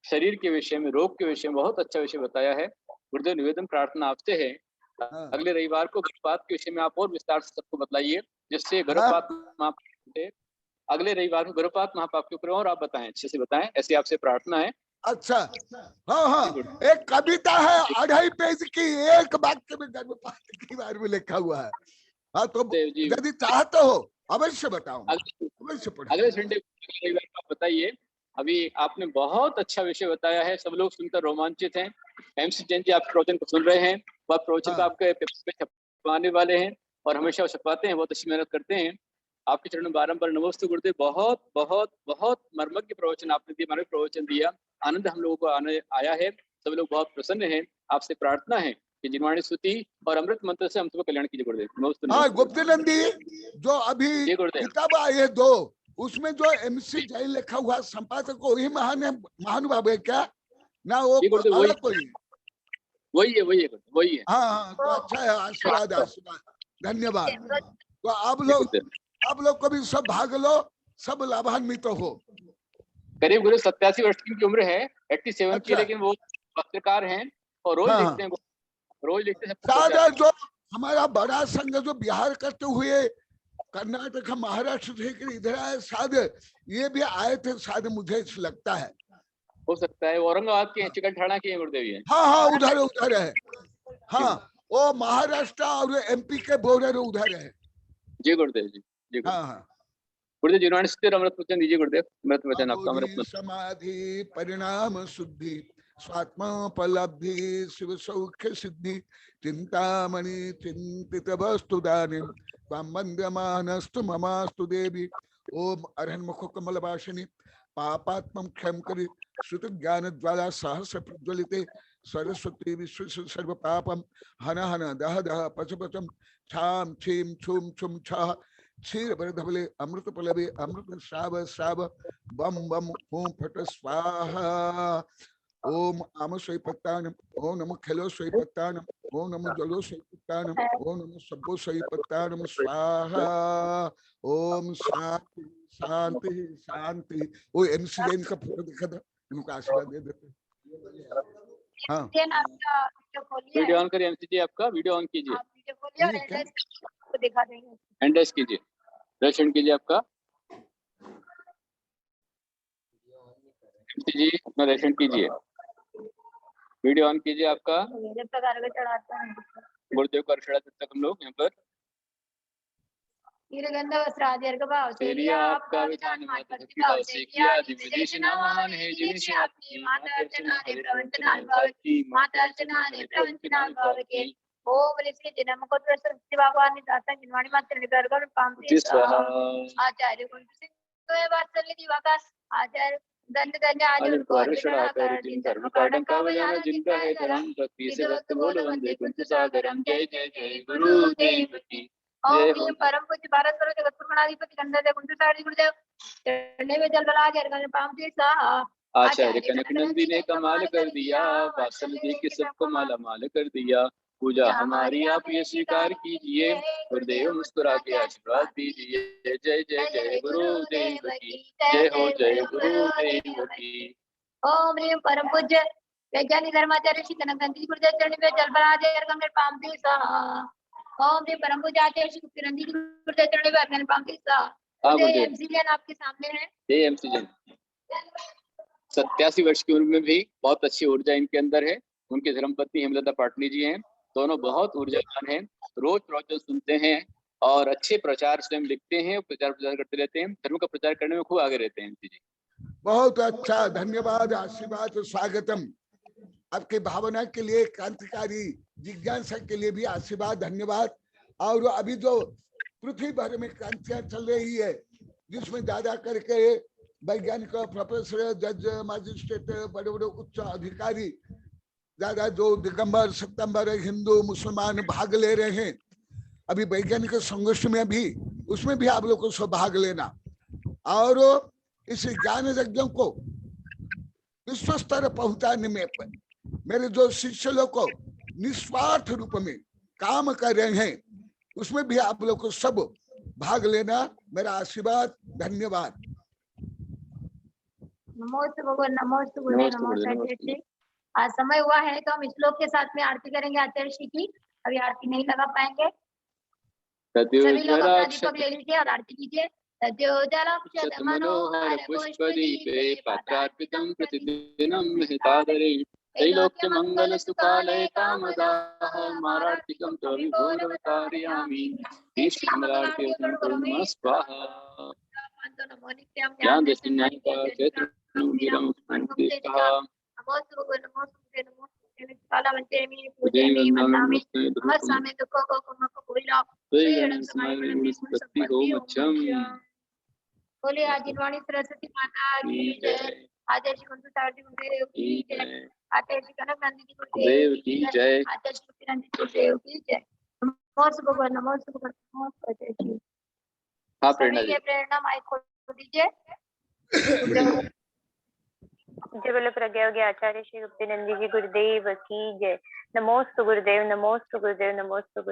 शरीर के विषय में, रोग के विषय में बहुत अच्छा विषय बताया है। गुरुदेव निवेदन प्रार्थना आपसे है, अगले रविवार को गर्भपात के विषय में आप और विस्तार से सबको बताइए, जिससे गर्भपात महापाप, अगले रविवार को गर्भपात महापाप के ऊपर और आप बताएं, अच्छे से बताएं, ऐसी आपसे प्रार्थना है। अच्छा, हाँ हाँ, एक कविता है 2.5 पेज की, एक वाक्य में गर्भपात के बारे में लिखा हुआ है। हाँ, तो यदि चाहते हो अवश्य बताओ, अवश्य पढ़ो। अगले संडे बताइए। अभी आपने बहुत अच्छा विषय बताया है, सब लोग सुनकर रोमांचित हैं। MC जैन जी आपके प्रवचन को सुन रहे हैं, वह प्रवचन का आपके पेपर में छपवाने वाले हैं और हमेशा छपवाते हैं, बहुत अच्छी मेहनत करते हैं। आपके चरणों में बारंबार नमस्ते गुरुदेव। बहुत बहुत बहुत मर्मज्ञ प्रवचन आपने दिया, हमारे प्रवचन दिया, आनंद हम लोगों को आया है। सब लोग बहुत प्रसन्न हैं। आपसे प्रार्थना है कि जिनवाणी स्तुति और अमृत मंत्र से हम सबको कल्याण कीजिए गुरुदेव। हाँ, गुप्तानंदी, जो अभी किताब आई है 2, उसमें जो MC जैन लिखा हुआ संपादक वही महानुभाव है क्या? ना वो अलग कोई? वही है। हाँ हाँ, तो अच्छा है, आशीर्वाद आशीर्वाद, धन्यवाद। तो आप लोग को भी सब भाग लो, सब लाभान्वित हो। करीब गुरु 87 वर्ष की उम्र है, 87 की, लेकिन वो पत्रकार हैं और रोज लिखते हैं, रोज लिखते हैं। जो हमारा बड़ा संघ जो बिहार करते हुए कर्नाटक महाराष्ट्र से इधर आए, शायद ये भी आए थे, शायद मुझे लगता है, हो सकता है। औरंगाबाद के चिकनठाणा के गुरुदेव है। हाँ हाँ, उधर है। हाँ, वो महाराष्ट्र और MP के बॉर्डर उधर है। जी गुरुदेव जी। हाँ हाँ, गुरुदेव जिन्होंने अमृत वचन दीजिए गुरुदेव। अमृत वचन आपका। अमृत समाधि परिणाम शुद्धि स्वात्मोपलब्धि शिव सौख्य सिद्धि चिंतामणि चिंतित वस्तु दानि वंद्यमानस्तु ममास्तु देवी। ओम अरहन्मुख कमल वासिनी पापात्मं क्षम करि श्रुत ज्ञान ज्वाला सहस्र प्रज्वलिते सरस्वती विश्व सर्व पापम हन हन दह दह पच पचम छाम छीम छुम छुम छह क्षीर बरधबले अमृत पलवे अमृत श्राव श्राव बम बम ओम फट स्वाहा। ओम आम स्वयपत्तानम, ओम नमो खेलो स्वयपत्तानम, ओम नमो जलो स्वयपत्तानम, ओम नमो सब्बो स्वयपत्तानम स्वाहा। ओम शांति शांति शांति। वो MC जैन का फोटो दिखा था, इनको आशीर्वाद दे देते। हाँ, वीडियो ऑन करिए MC जी, आपका वीडियो ऑन कीजिए, दिखा देंगे, एंड कीजिए, दर्शन कीजिए आपका। MC जी अपना दर्शन कीजिए, वीडियो ऑन कीजिए आपका। गुरुदेव का अर्चना जब तक हम लोग यहाँ पर आपका विधान माता भक्ति भाव से किया, दिव्य देश महान है जिनसे आपकी माता अर्चना रे प्रवचना भाव की, माता अर्चना रे प्रवचना भाव की। ओम इसके जन्म को सरस्वती भगवान ने दाता जिनवाणी मात्र निकर कर पामते आचार्य गुण सिंह वात्सल्य दिवाकर आचार्य दंड दंड आदि उनको अर्चना कर जिन धर्म काटन का बजाना जिनका है धर्म भक्ति से भक्त बोलो वंदे कुंज सागरम। जय जय जय गुरुदेव की। ओम परम पूज्य भारत सर्व जगत पुरणाधिपति गंधर्व कुंज सागरी गुरुदेव चढ़ने में जल बला के अर्घन पामते साहा। आचार्य कनक नंदी ने कमाल कर दिया, वात्सल्य जी के सबको माला माल कर दिया। पूजा हमारी आप ये स्वीकार कीजिए, गुरुदेव मुस्कुरा के आशीर्वाद दीजिए। जय जय जय गुरुदेव की, जय हो जय गुरुदेव की। ओम ह्रीम परम पूज्य वैज्ञानिक धर्माचार्य श्री कनक नंदी गुरुदेव चरण में जल बला के अर्घन पामते साहा। ओम ह्रीम परम पूज्य आचार्य श्री गुप्त नंदी गुरुदेव चरण में अर्घन पामते साहा। MC जैन आपके सामने है। ये MC जैन 87 वर्ष की उम्र में भी बहुत अच्छी ऊर्जा इनके अंदर है। उनके धर्मपत्नी हेमलता पाटनी जी हैं, दोनों बहुत ऊर्जावान हैं, रोज प्रवचन सुनते हैं और अच्छे प्रचार स्वयं लिखते हैं, प्रचार करते रहते हैं, धर्म का प्रचार करने में खूब आगे रहते हैं। MC जी बहुत अच्छा, धन्यवाद, आशीर्वाद, स्वागतम। आपके भावना के लिए, क्रांतिकारी जिज्ञासा के लिए भी आशीर्वाद, धन्यवाद। और अभी जो पृथ्वी भर में क्रांतियां चल रही है, जिसमें ज्यादा करके वैज्ञानिक, प्रोफेसर, जज, मजिस्ट्रेट, बड़े बड़े उच्च अधिकारी, ज्यादा जो दिगंबर, सितंबर, हिंदू, मुसलमान भाग ले रहे हैं अभी वैज्ञानिक संघर्ष में भी, उसमें भी आप लोग को सब भाग लेना और इस ज्ञान यज्ञ को विश्व स्तर पहुंचाने में मेरे जो शिष्य लोग को निस्वार्थ रूप में काम कर रहे हैं, उसमें भी आप लोग को सब भाग लेना, मेरा आशीर्वाद, धन्यवाद। नमोस्तु भगवान, नमोस्तु गुरुदेव, नमोस्तु। आज समय हुआ है तो हम श्लोक के साथ में आरती करेंगे आचार्य श्री की। अभी आरती नहीं लगा पाएंगे, सभी लोग अपना दीपक ले लीजिए और आरती कीजिए। सद्योजलक्षत मनोहर पुष्पदीपे पात्रार्पितं प्रतिदिनं महितादरे त्रैलोक्य मंगल सुखालय कामदाः मारार्तिकं त्वविभोरवतारयामि श्रीमदार्तिं कुर्मः स्वाहा ज्ञान दर्शनाय चैत्रनुगिरं स्मृतिस्तः बोले आदिवाणी सरस्वती माता की जय। आदर्श कुंतु सारथी गुरुदेव की जय। आदर्श कनक नंदी जी गुरुदेव की जय। आदर्श नंदी गुरुदेव की जय। नमो भगवान नमो भगवान नमो भगवान। हाँ प्रेरणा जी प्रेरणा माइक खोल दीजिए। जय बोले प्रज्ञायोगी आचार्य श्री गुप्ती नंदी जी गुरुदेव की जय। नमोस्तु गुरुदेव नमोस्तु गुरुदेव नमोस्तु गुरुदेव।